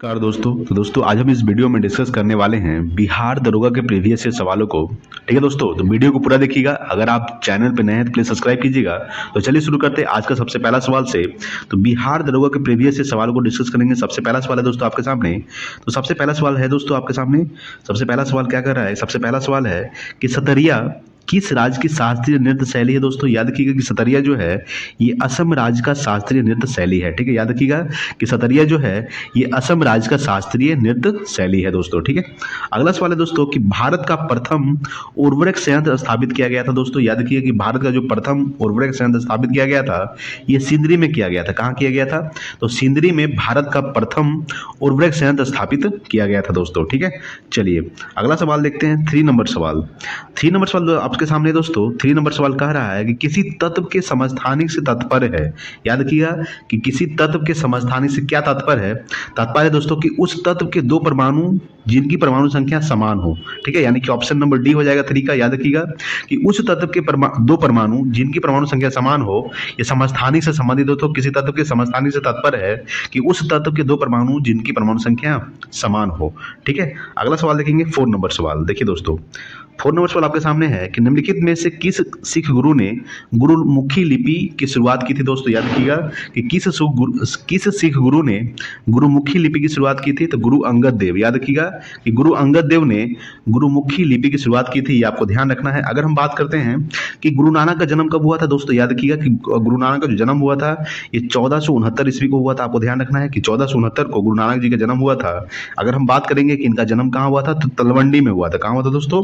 नमस्कार दोस्तों। दोस्तों आज हम इस वीडियो में डिस्कस करने वाले हैं बिहार दरोगा के प्रीवियस ईयर सवालों को। ठीक है दोस्तों, तो वीडियो को पूरा देखिएगा। अगर आप चैनल पे नए हैं तो प्लीज सब्सक्राइब कीजिएगा। तो चलिए शुरू करते हैं आज का सबसे पहला सवाल से। तो बिहार दरोगा के प्रीवियस ईयर सवालों को डिस्कस करेंगे। सबसे पहला सवाल है दोस्तों आपके सामने। तो सबसे पहला सवाल है दोस्तों आपके सामने। सबसे पहला सवाल क्या कर रहा है? सबसे पहला सवाल है कि सतरिया किस राज्य की शास्त्रीय नृत्य शैली है? दोस्तों याद रखिएगा कि सतरिया जो है ये असम राज्य का शास्त्रीय नृत्य शैली है। ठीक है, याद रखिएगा कि सतरिया जो है ये असम राज्य का शास्त्रीय नृत्य शैली है दोस्तों। ठीक है, अगला सवाल है दोस्तों कि भारत का प्रथम उर्वरक संयंत्र स्थापित किया गया था। दोस्तों याद रखिए कि भारत का जो प्रथम उर्वरक संयंत्र स्थापित किया गया था ये सिंदरी में किया गया था। कहाँ किया गया था? तो सिंदरी में भारत का प्रथम उर्वरक संयंत्र स्थापित किया गया था दोस्तों। ठीक है, चलिए अगला सवाल देखते हैं। 3 नंबर सवाल। 3 नंबर सवाल आपके सामने दोस्तों। 3 नंबर सवाल कह रहा है कि किसी तत्व के समस्थानिक से तात्पर्य है। याद रखिएगा कि किसी तत्व के समस्थानिक से क्या तात्पर्य है? तात्पर्य है दोस्तों कि उस तत्व के दो परमाणु जिनकी परमाणु संख्या समान हो। ठीक है, यानी कि ऑप्शन नंबर डी हो जाएगा 3 का। याद रखिएगा कि उस तत्व के दो परमाणु जिनकी परमाणु संख्या समान हो, ये समस्थानिक से संबंधित हो। तो किसी तत्व के समस्थानिक से तात्पर्य है कि उस तत्व के दो परमाणु जिनकी परमाणु संख्या समान हो। ठीक है, अगला सवाल देखेंगे 4 नंबर सवाल। देखिए दोस्तों 4 नंबर सवाल आपके सामने है कि निम्नलिखित में से किस सिख गुरु ने गुरुमुखी लिपि की शुरुआत की थी? दोस्तों याद रखिएगा कि किस सिख गुरु ने गुरुमुखी लिपि की शुरुआत की थी? तो गुरु अंगद देव। याद रखिएगा कि गुरु अंगद देव ने गुरुमुखी लिपि की शुरुआत की थी, ये आपको ध्यान रखना है। अगर हम बात करते हैं कि गुरु नानक का जन्म कब हुआ था? दोस्तों याद रखिएगा कि गुरु नानक का जो जन्म हुआ था ये 1469 ईस्वी को हुआ था। आपको ध्यान रखना है कि 1469 को गुरु नानक जी का जन्म हुआ था। अगर हम बात करेंगे कि इनका जन्म कहाँ हुआ था तो तलवंडी में हुआ था। कहाँ हुआ था दोस्तों?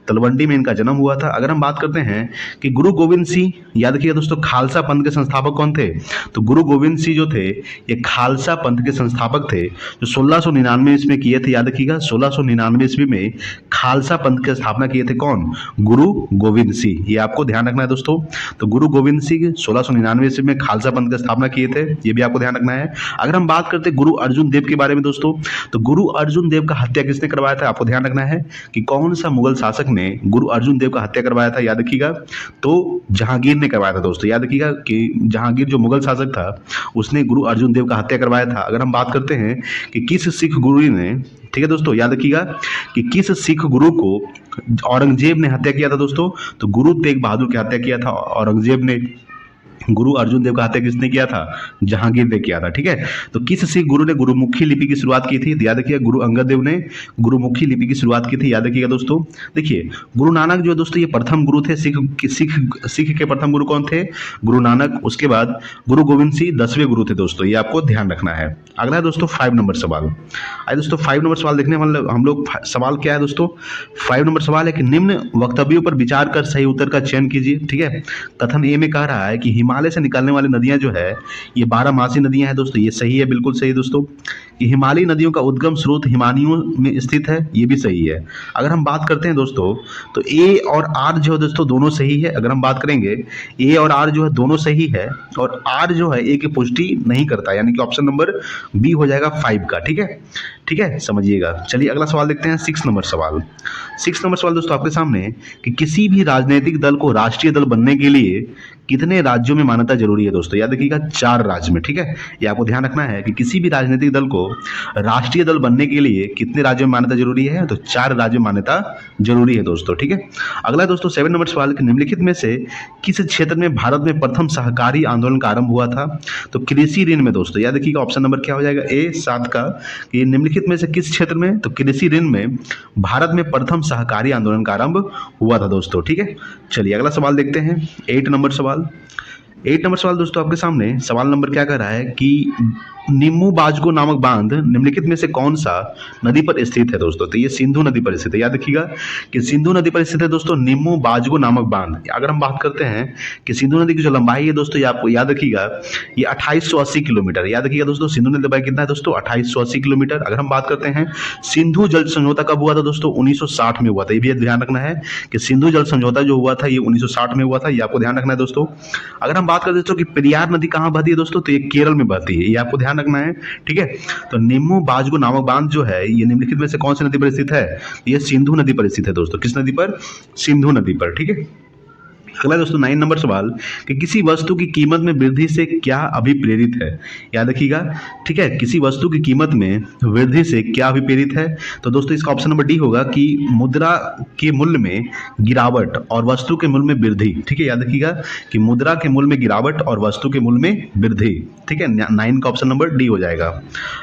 तलवंडी में इनका जन्म हुआ था। अगर हम बात करते हैं कि गुरु गोविंद सिंह, याद रखिएगा दोस्तों खालसा पंथ के संस्थापक कौन थे? तो गुरु गोविंद सिंह जो थे ये खालसा पंथ के संस्थापक थे जो 1699 ईस्वी में किए थे। याद रखिएगा 1699 ईस्वी में खालसा पंथ की स्थापना किए थे। कौन? गुरु गोविंद सिंह। ये आपको ध्यान रखना है दोस्तों। तो गुरु गोविंद सिंह 1699 ईस्वी में खालसा पंथ की स्थापना किए थे, ये भी आपको ध्यान रखना है। अगर हम बात करते हैं गुरु अर्जुन देव के बारे में दोस्तों, तो गुरु अर्जुन देव का हत्या किसने करवाया था? आपको ध्यान रखना है कि कौन सा मुगल शासक ने गुरु अर्जुन देव का हत्या करवाया था? याद रखिएगा तो जहांगीर ने करवाया था दोस्तों। याद रखिएगा कि जहांगीर जो मुगल शासक था उसने गुरु अर्जुन देव का हत्या करवाया था। अगर हम बात करते हैं कि किस सिख गुरु ने, ठीक है दोस्तों, याद रखिएगा कि किस सिख गुरु को औरंगजेब ने हत्या किया था दोस्तों? तो गुरु तेग बहादुर की हत्या किया था औरंगजेब ने। गुरु अर्जुन देव का हत्या किसने किया था? जहांगीर ने किया था। ठीक है, तो किस सिख गुरु ने गुरुमुखी लिपि की शुरुआत की थी? याद रखिएगा गुरु अंगद देव ने गुरुमुखी लिपि की शुरुआत की थी। याद रखिएगा दोस्तों। देखिए गुरु नानक जो है दोस्तों ये प्रथम गुरु थे। सिख के प्रथम गुरु कौन थे? गुरु नानक। उसके बाद गुरु गोविंद सिंह 10वें गुरु थे दोस्तों, ये आपको ध्यान रखना है। अगला है दोस्तों 5 नंबर सवाल। आइए दोस्तों 5 नंबर सवाल देखने वाले हम लोग। सवाल क्या है दोस्तों? 5 नंबर सवाल है कि निम्न वक्तव्यों पर विचार कर सही उत्तर का चयन कीजिए। ठीक है, कथन ए में कह रहा है कि हिमालय से निकलने वाली नदियां जो है ये 12 नदियां हैं दोस्तों। ये सही है, बिल्कुल सही दोस्तों। कि हिमालयी नदियों का उद्गम स्रोत हिमानियों में स्थित है, ये भी सही है। अगर हम बात करते हैं दोस्तों तो ए और आर जो है दोस्तों दोनों सही है। अगर हम बात करेंगे ए और आर जो है दोनों सही है, और आर जो है ए की पुष्टि नहीं करता, यानी कि ऑप्शन नंबर बी हो जाएगा 5 का। ठीक है, ठीक है, समझिएगा। चलिए अगला सवाल देखते हैं 6 नंबर सवाल। 6 नंबर सवाल दोस्तों आपके सामने कि किसी भी राजनीतिक दल को राष्ट्रीय दल बनने के लिए कितने राज्यों में मान्यता जरूरी है? दोस्तों याद रखिएगा 4 राज्य में। ठीक है, ये आपको ध्यान रखना है कि किसी भी राजनीतिक दल को राष्ट्रीय दल बनने के लिए कितने राज्यों में मान्यता जरूरी है? तो 4 राज्यों में मान्यता जरूरी है दोस्तों। ठीक है, अगला दोस्तों 7 नंबर सवाल कि निम्नलिखित में से किस क्षेत्र में भारत में प्रथम सहकारी आंदोलन का आरंभ हुआ था? तो कृषि ऋण में दोस्तों। याद रखिएगा ऑप्शन नंबर क्या हो जाएगा? ए 7 का। कि निम्नलिखित में से किस क्षेत्र में? तो कृषि ऋण में भारत में प्रथम सहकारी आंदोलन का आरंभ हुआ था दोस्तों। ठीक है, चलिए अगला सवाल देखते हैं 8 नंबर सवाल। 8 नंबर सवाल दोस्तों आपके सामने। सवाल नंबर क्या कर रहा है कि निम्मू बाजगो नामक बांध निम्नलिखित में से कौन सा नदी पर स्थित है दोस्तों? तो ये सिंधु नदी पर स्थित है। याद रखिएगा कि सिंधु नदी पर स्थित है दोस्तों निम्मू बाजगो नामक बांध। अगर हम बात करते हैं कि सिंधु नदी की जो लंबाई है दोस्तों ये आपको याद रखिएगा ये 2880 किलोमीटर। याद रखिएगा दोस्तों सिंधु नदी लंबाई कितना है दोस्तों? 2880 किलोमीटर। अगर हम बात करते हैं सिंधु जल समझौता कब हुआ था दोस्तों? 1960 में हुआ था। ये भी ध्यान रखना है कि सिंधु जल समझौता जो हुआ था ये 1960 में हुआ था, ये आपको ध्यान रखना है दोस्तों। अगर हम बात करते हैं दोस्तों कि पेरियार नदी कहाँ बहती है दोस्तों? तो ये केरल में बहती है, ये आपको ध्यान रखना है। ठीक है, तो निम्मू बाजगो नामक बांध जो है ये निम्नलिखित में से कौन सी नदी पर स्थित है? ये सिंधु नदी पर स्थित है दोस्तों। किस नदी पर? सिंधु नदी पर। ठीक है, अगला दोस्तों 9 नंबर सवाल कि किसी वस्तु की कीमत में वृद्धि से क्या अभिप्रेरित है। याद रखिएगा, ठीक है, किसी वस्तु की कीमत में वृद्धि से क्या अभिप्रेरित है। तो दोस्तों इसका ऑप्शन नंबर डी होगा कि मुद्रा के मूल्य में गिरावट और वस्तु के मूल्य में वृद्धि। ठीक है, याद रखिएगा कि मुद्रा के मूल्य में गिरावट और वस्तु के मूल्य में वृद्धि। ठीक है, 9 का ऑप्शन नंबर डी हो जाएगा।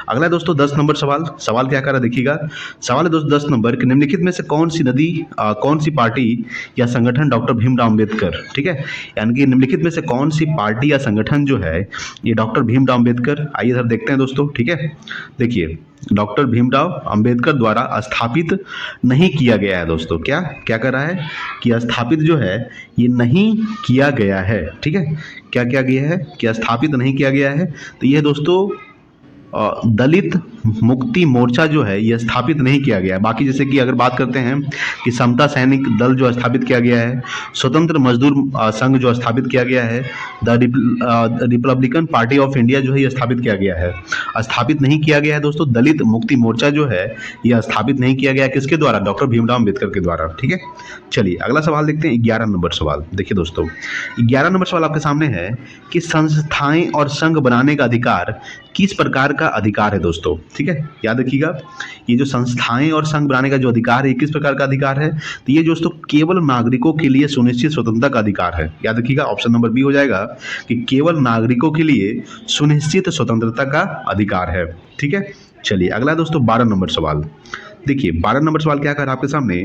अगला दोस्तों 10 नंबर सवाल क्या कर रहा है देखिएगा। सवाल है दोस्तों 10 नंबर कि निम्नलिखित में से कौन सी पार्टी या संगठन डॉक्टर भीमराव अम्बेडकर, ठीक है, यानी कि निम्नलिखित में से कौन सी पार्टी या संगठन जो है ये डॉक्टर भीमराव अम्बेडकर, आइए इधर देखते हैं दोस्तों। ठीक है, देखिए डॉक्टर भीमराव अंबेडकर द्वारा स्थापित नहीं किया गया है दोस्तों। क्या क्या कर रहा है कि स्थापित जो है ये नहीं किया गया है। ठीक है, क्या किया गया है कि स्थापित नहीं किया गया है। तो ये दोस्तों दलित मुक्ति मोर्चा जो है ये स्थापित नहीं किया गया है। बाकी जैसे कि अगर बात करते हैं कि समता सैनिक दल जो स्थापित किया गया है, स्वतंत्र मजदूर संघ जो स्थापित किया गया है, the Republican party of India जो है ये स्थापित किया गया है। स्थापित नहीं किया गया है दोस्तों दलित मुक्ति मोर्चा जो है ये स्थापित नहीं किया गया, किसके द्वारा, डॉक्टर भीमराव अम्बेडकर के द्वारा। ठीक है, चलिए अगला सवाल देखते हैं 11 नंबर सवाल। देखिए दोस्तों 11 नंबर सवाल आपके सामने है कि संस्थाएं और संघ बनाने का अधिकार किस प्रकार का अधिकार है दोस्तों। ठीक है, याद रखिएगा ये जो संस्थाएं और संघ बनाने का जो अधिकार है किस प्रकार का अधिकार है। तो ये दोस्तों केवल नागरिकों के लिए सुनिश्चित स्वतंत्रता का अधिकार है। याद रखिएगा ऑप्शन नंबर बी हो जाएगा कि केवल नागरिकों के लिए सुनिश्चित स्वतंत्रता का अधिकार है। ठीक है, चलिए अगला दोस्तों 12 नंबर सवाल। देखिए 12 नंबर सवाल क्या कर रहा है आपके सामने।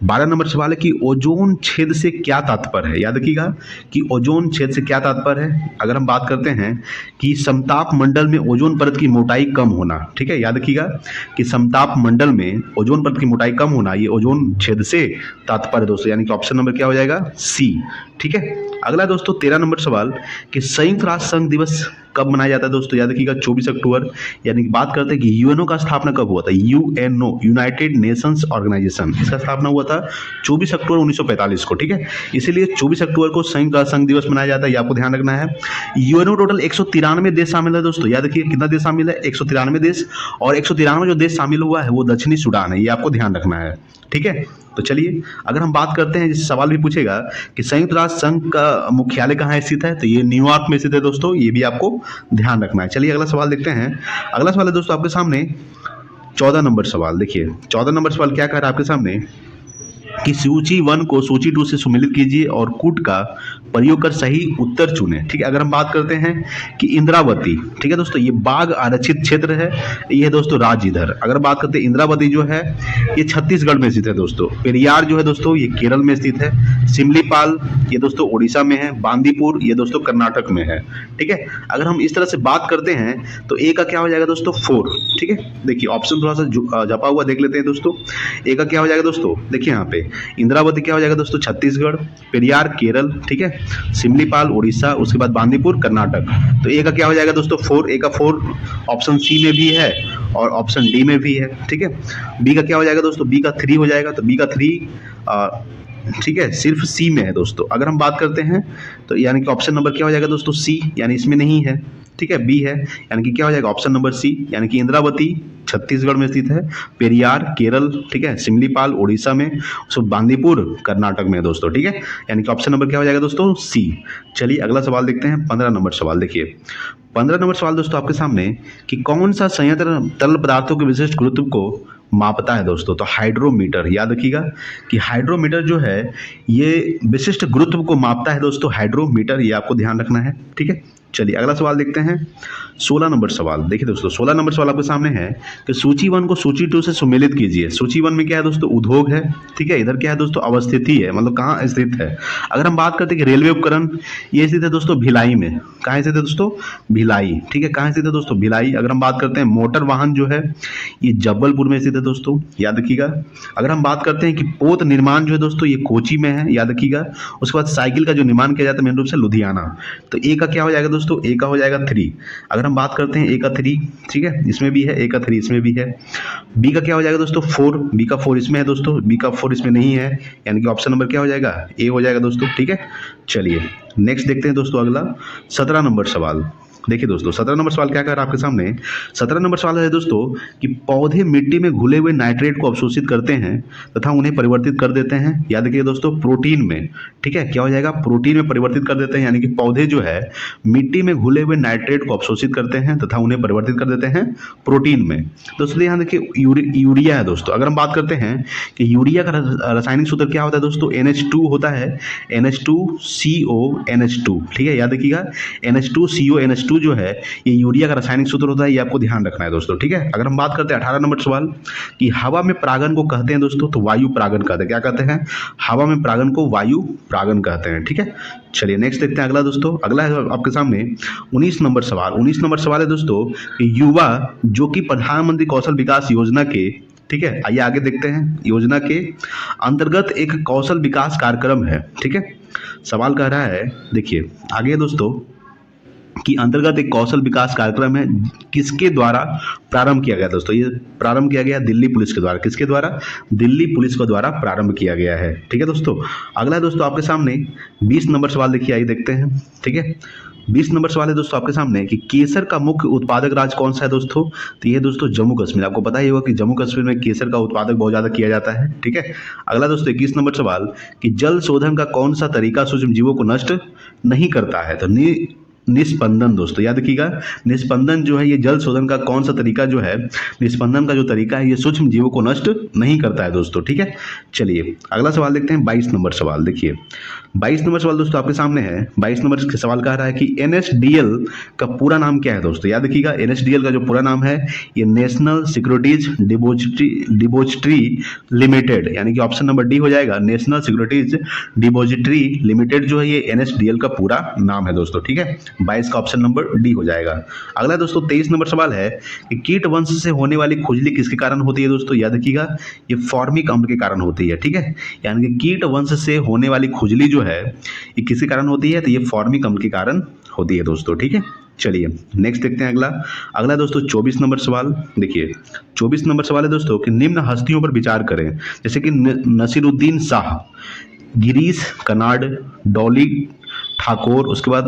12 नंबर सवाल है कि ओजोन छेद से क्या तात्पर्य है। याद रखिएगा कि ओजोन छेद से क्या तात्पर्य है। अगर हम बात करते हैं कि समताप मंडल में ओजोन परत की मोटाई कम होना। ठीक है, याद रखिएगा कि समताप मंडल में ओजोन परत की मोटाई कम होना ये ओजोन छेद से तात्पर्य दोस्तों, यानी कि ऑप्शन नंबर क्या हो जाएगा, सी। ठीक है, अगला दोस्तों 13 नंबर सवाल कि संयुक्त राष्ट्र संघ दिवस कब मनाया जाता है दोस्तों। याद रखिएगा 24 अक्टूबर। यानी कि बात करते हैं कि यूएनओ का स्थापना कब हुआ था। यूएनओ यूनाइटेड नेशंस ऑर्गेनाइजेशन, इसका स्थापना हुआ था 24 अक्टूबर 1945 को। ठीक है, इसीलिए 24 अक्टूबर को संयुक्त राष्ट्र संघ दिवस मनाया जाता है, ये आपको ध्यान रखना है। यूएनओ टोटल 193 देश शामिल है दोस्तों। याद रखिए कितना देश शामिल है, 193 देश। और 193 जो देश शामिल हुआ है वो दक्षिणी सूडान है, ये आपको ध्यान रखना है। ठीक है, तो चलिए अगर हम बात करते हैं, जैसे सवाल भी पूछेगा कि संयुक्त राष्ट्र संघ का मुख्यालय कहाँ स्थित है, तो ये न्यूयॉर्क में स्थित है दोस्तों, ये भी आपको ध्यान रखना है। चलिए अगला सवाल देखते हैं। अगला सवाल है दोस्तों आपके सामने 14 नंबर सवाल। देखिए 14 नंबर सवाल क्या कर रहा है आपके सामने कि सूची 1 को सूची 2 से सम्मिलित कीजिए और कूट का प्रयोग कर सही उत्तर चुने। ठीक है, अगर हम बात करते हैं कि इंद्रावती, ठीक है दोस्तों, ये बाघ आरक्षित क्षेत्र है, ये है दोस्तों राज्य इधर। अगर बात करते हैं इंद्रावती जो है ये छत्तीसगढ़ में स्थित है दोस्तों। पेरियार जो है दोस्तों ये केरल में स्थित है। सिमलीपाल ये दोस्तों उड़ीसा में है। बांदीपुर ये दोस्तों कर्नाटक में है। ठीक है, अगर हम इस तरह से बात करते हैं तो ए का क्या हो जाएगा दोस्तों, 4। ठीक है, देखिए ऑप्शन थोड़ा सा जपा हुआ देख लेते हैं दोस्तों। ए का क्या हो जाएगा दोस्तों, देखिए यहाँ पे इंद्रावती क्या हो जाएगा दोस्तों, छत्तीसगढ़। पेरियार केरल, ठीक है, सिमलीपाल उड़ीसा, उसके बाद बांदीपुर कर्नाटक। तो ए का क्या हो जाएगा दोस्तों, 4। ए का 4 ऑप्शन सी में भी है और ऑप्शन डी में भी है। ठीक है, बी का क्या हो जाएगा दोस्तों, बी का 3 हो जाएगा। तो बी का 3 ठीक है सिर्फ सी में है दोस्तों। अगर हम बात करते हैं तो यानी कि ऑप्शन नंबर क्या हो जाएगा दोस्तों, सी, यानी इसमें नहीं है। ठीक है, बी है, यानी कि क्या हो जाएगा ऑप्शन नंबर सी, यानी कि इंद्रावती छत्तीसगढ़ में स्थित है, पेरियार केरल, ठीक है, सिमलीपाल उड़ीसा में, उसको बांदीपुर कर्नाटक में है दोस्तों। ठीक है, यानी कि ऑप्शन नंबर क्या हो जाएगा दोस्तों, सी। चलिए अगला सवाल देखते हैं 15 नंबर सवाल। देखिए 15 नंबर सवाल दोस्तों आपके सामने कि कौन सा संयंत्र तरल पदार्थों के विशिष्ट गुरुत्व को मापता है दोस्तों। तो हाइड्रोमीटर। याद रखिएगा कि हाइड्रोमीटर जो है ये विशिष्ट गुरुत्व को मापता है दोस्तों, हाइड्रोमीटर, ये आपको ध्यान रखना है। ठीक है, चलिए अगला सवाल देखते हैं 16 नंबर सवाल। देखिए दोस्तों 16 नंबर सवाल आपके सामने है कि सूची 1 को सूची 2 से सम्मिलित कीजिए। सूची 1 में क्या है दोस्तों, उद्योग है। ठीक है, इधर क्या है दोस्तों, अवस्थिति है, मतलब कहाँ स्थित है। अगर हम बात करते हैं कि रेलवे उपकरण, ये स्थित है दोस्तों भिलाई में। कहाँ स्थित है दोस्तों, भिलाई। ठीक है, कहाँ स्थित है दोस्तों, भिलाई। अगर हम बात करते हैं मोटर वाहन जो है ये जबलपुर में स्थित है दोस्तों, याद रखिएगा। अगर हम बात करते हैं कि पोत निर्माण जो है दोस्तों ये कोची में है, याद रखिएगा। उसके बाद साइकिल का जो निर्माण किया जाता है मेन रूप से लुधियाना। तो ए का क्या हो जाएगा दोस्तों, ए का हो जाएगा 3। अगर हम बात करते हैं ए का 3, ठीक है, इसमें भी है, ए का 3 इसमें भी है। बी का क्या हो जाएगा दोस्तों, 4। बी का 4 इसमें है दोस्तों, बी का 4 इसमें नहीं है, यानी कि ऑप्शन नंबर क्या हो जाएगा, ए हो जाएगा दोस्तों। ठीक है, चलिए नेक्स्ट देखते हैं दोस्तों अगला 17 नंबर सवाल। देखिए दोस्तों 17 नंबर सवाल क्या कह रहा है आपके सामने। 17 नंबर सवाल है दोस्तों कि पौधे मिट्टी में घुले हुए नाइट्रेट को अवशोषित करते हैं तथा उन्हें परिवर्तित कर देते हैं, याद रखिए दोस्तों, प्रोटीन में। ठीक है, क्या हो जाएगा, प्रोटीन में परिवर्तित कर देते हैं, यानी कि पौधे जो है मिट्टी में घुले हुए नाइट्रेट को अवशोषित करते हैं तथा उन्हें परिवर्तित कर देते हैं प्रोटीन में। दोस्तों यहाँ देखिए यूरिया है दोस्तों। अगर हम बात करते हैं कि यूरिया का रासायनिक सूत्र क्या होता है दोस्तों, NH2 होता है, NH2CO NH2। ठीक है, याद रखिएगा NH2CONH2 जो है ये यूरिया का रासायनिक सूत्र होता है, ये आपको ध्यान रखना है दोस्तों। ठीक है, अगर हम बात करते हैं 18 नंबर सवाल कि हवा में परागन को कहते हैं दोस्तों, तो वायु परागन कहते हैं। क्या कहते हैं, हवा में परागन को वायु परागन कहते हैं। ठीक है, चलिए नेक्स्ट देखते हैं अगला दोस्तों। अगला है आपके सामने 19 नंबर सवाल। 19 नंबर सवाल है दोस्तों कि युवा जो कि प्रधानमंत्री कौशल विकास योजना के, ठीक है, आइए आगे देखते हैं, योजना के अंतर्गत एक कौशल विकास कार्यक्रम है। ठीक है, सवाल कह रहा है, देखिए आगे दोस्तों कि अंतर्गत एक कौशल विकास कार्यक्रम है, किसके द्वारा प्रारंभ किया गया दोस्तों, ये प्रारंभ किया गया दिल्ली पुलिस के द्वारा। किसके द्वारा, दिल्ली पुलिस के द्वारा प्रारंभ किया गया है। ठीक है दोस्तों, अगला दोस्तों आपके सामने 20 नंबर सवाल देखिए, आइए देखते हैं। ठीक है, 20 नंबर सवाल है दोस्तों आपके सामने कि केसर का मुख्य उत्पादक राज्य कौन सा है दोस्तों, तो ये दोस्तों जम्मू कश्मीर। आपको पता ही होगा कि जम्मू कश्मीर में केसर का उत्पादक बहुत ज़्यादा किया जाता है। ठीक है, अगला दोस्तों 21 नंबर सवाल कि जल शोधन का कौन सा तरीका सूक्ष्म जीवों को नष्ट नहीं करता है, तो निस्पंदन दोस्तों, याद रखिएगा निस्पंदन जो है ये जल शोधन का कौन सा तरीका जो है, निस्पंदन का जो तरीका है ये सूक्ष्म जीवों को नष्ट नहीं करता है दोस्तों। ठीक है, चलिए अगला सवाल देखते हैं 22 नंबर सवाल। देखिए 22 नंबर सवाल दोस्तों आपके सामने है। 22 नंबर के सवाल कह रहा है कि NSDL का पूरा नाम क्या है दोस्तों, याद रखिएगा NSDL का जो पूरा नाम है ये नेशनल सिक्योरिटीज डिपॉजिटरी लिमिटेड, यानी कि ऑप्शन नंबर डी हो जाएगा, नेशनल सिक्योरिटीज डिपॉजिटरी लिमिटेड जो है ये NSDL का पूरा नाम है दोस्तों। ठीक है, 22 का ऑप्शन नंबर डी हो जाएगा। अगला दोस्तों 23 नंबर सवाल है कि कीट वंश से होने वाली खुजली किसके कारण होती है दोस्तों, याद रखिएगा ये फॉर्मिक अम्ल के कारण होती है। ठीक है, यानी कि कीट वंश से होने वाली खुजली जो है ये किसके कारण होती है, तो ये फॉर्मिक अम्ल के कारण होती है दोस्तों। ठीक है, चलिए नेक्स्ट देखते हैं अगला दोस्तों 24 नंबर सवाल। देखिए 24 नंबर सवाल है दोस्तों कि निम्न हस्तियों पर विचार करें, जैसे कि नसीरुद्दीन शाह, गिरीश कर्नाड, डॉली ठाकुर, उसके बाद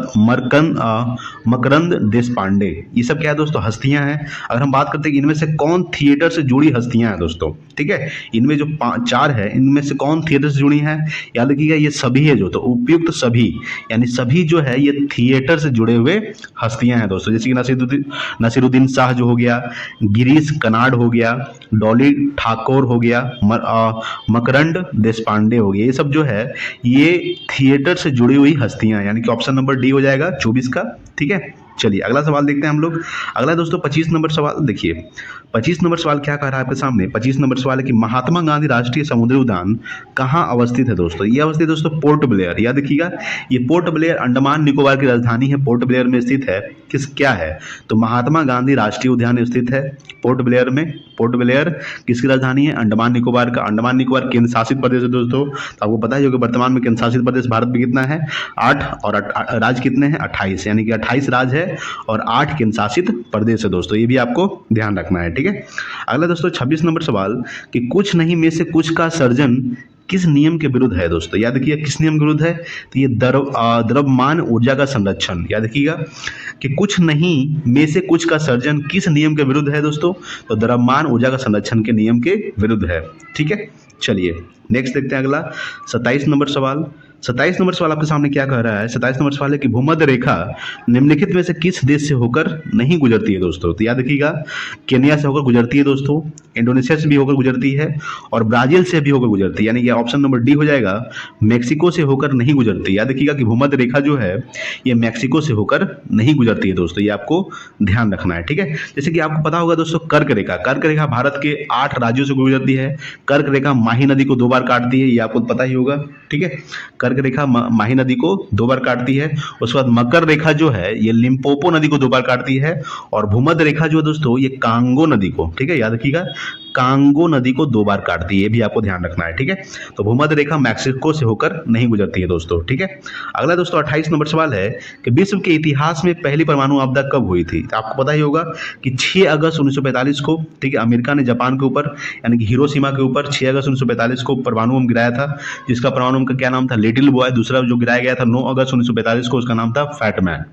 मकरंद देशपांडे, ये सब क्या है दोस्तों, हस्तियां हैं। अगर हम बात करते हैं कि इनमें से कौन थिएटर से जुड़ी हस्तियां हैं दोस्तों, ठीक है, इनमें जो 4 है इनमें से कौन थिएटर से जुड़ी हैं, याद रखिएगा ये सभी है जो, तो उपयुक्त सभी, यानी सभी जो है ये थिएटर से जुड़े हुए हस्तियां हैं दोस्तों। जैसे कि नसीरुद्दीन शाह जो हो गया, गिरीश कर्नाड हो गया, डॉली ठाकुर हो गया, मकरंद देशपांडे हो गया, ये सब जो है ये थिएटर से जुड़ी हुई हस्तियां, यानी कि ऑप्शन नंबर डी हो जाएगा 24 का। ठीक है, चलिए अगला सवाल देखते हैं हम लोग। अगला दोस्तों 25 नंबर सवाल। देखिए 25 नंबर सवाल क्या कह रहा है आपके सामने। 25 नंबर सवाल है कि महात्मा गांधी राष्ट्रीय समुद्री उद्यान कहाँ अवस्थित है दोस्तों, ये अवस्थित दोस्तों पोर्ट ब्लेयर, याद रखिएगा ये पोर्ट ब्लेयर अंडमान निकोबार की राजधानी है, पोर्ट ब्लेयर में स्थित है। क्या है, तो महात्मा गांधी राष्ट्रीय उद्यान स्थित है पोर्ट ब्लेयर में। पोर्ट ब्लेयर किसकी राजधानी है, अंडमान निकोबार का। अंडमान निकोबार केंद्र शासित प्रदेश है दोस्तों, तो आपको पता ही होगा वर्तमान में केंद्र शासित प्रदेश भारत में कितना है, 8, और राज्य कितने हैं, 28, यानी कि 28 राज्य है और 8 केंद्र शासित प्रदेश है दोस्तों, ये भी आपको ध्यान रखना है। ठीक है, अगला दोस्तों 26 नंबर सवाल कि कुछ नहीं में से कुछ का सर्जन किस नियम के विरुद्ध है दोस्तों, याद रखिए किस नियम के विरुद्ध है, तो ये द्रव्यमान ऊर्जा का संरक्षण, याद रखिएगा कि कुछ नहीं में से कुछ का सर्जन किस नियम के विरुद्ध है दोस्तों, तो द्रव्यमान ऊर्जा का संरक्षण के नियम के विरुद्ध है। ठीक है, चलिए नेक्स्ट देखते हैं अगला 27 नंबर सवाल। 27 नंबर सवाल आपके सामने क्या कह रहा है। 27 नंबर सवाल है कि भूमध्य रेखा निम्नलिखित में से किस देश से होकर नहीं गुजरती है दोस्तों, तो याद रखिएगा केन्या से होकर गुजरती है दोस्तों, इंडोनेशिया से भी होकर गुजरती है और ब्राजील से भी होकर गुजरती है, यानी कि ऑप्शन नंबर डी हो जाएगा, मेक्सिको से होकर नहीं गुजरती। याद रखिएगा कि भूमध्य रेखा जो है ये मेक्सिको से होकर नहीं गुजरती है दोस्तों, ये आपको ध्यान रखना है। ठीक है, जैसे कि आपको पता होगा दोस्तों कर्क रेखा भारत के 8 राज्यों से गुजरती है। कर्क रेखा माही नदी को 2 बार काटती है, ये आपको पता ही होगा। ठीक है, कर्क रेखा माही नदी को 2 बार काटती है। उसके बाद मकर रेखा जो है ये लिम्पोपो नदी को 2 बार काटती है और भूमध्य रेखा जो है दोस्तों ये कांगो नदी को, ठीक है, याद रखिएगा कांगो नदी को 2 बार काटती है, ये भी आपको ध्यान रखना है। ठीक है, तो भूमध्य रेखा मैक्सिको से होकर नहीं गुजरती है दोस्तों। ठीक है, अगला दोस्तों 28 नंबर सवाल है कि विश्व के इतिहास में पहली परमाणु आपदा कब हुई थी, तो आपको पता ही होगा कि 6 अगस्त 1945 को, ठीक है, अमेरिका ने जापान के ऊपर यानी कि हिरोशिमा के ऊपर 6 अगस्त 1945 को परमाणु बम गिराया था, जिसका परमाणु बम का क्या नाम था, लिटिल बॉय। दूसरा जो गिराया गया था 9 अगस्त 1945 को, उसका नाम था फैटमैन।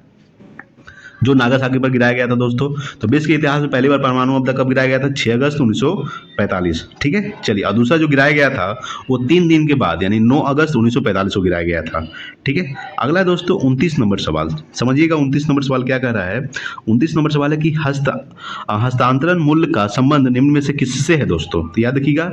जो नागासाकी पर गिराया गया था दोस्तों। तो विश्व के इतिहास में पहली बार परमाणु बम कब गिराया गया था? 6 अगस्त 1945। ठीक है, चलिए। और दूसरा जो गिराया गया था वो 3 दिन के बाद यानी 9 अगस्त 1945 को गिराया गया था। ठीक है, अगला है दोस्तों 29 नंबर सवाल। समझिएगा 29 नंबर सवाल क्या कह रहा है। 29 नंबर सवाल है कि हस्तांतरण मूल्य का संबंध निम्न में से किससे है दोस्तों? तो याद रखिएगा,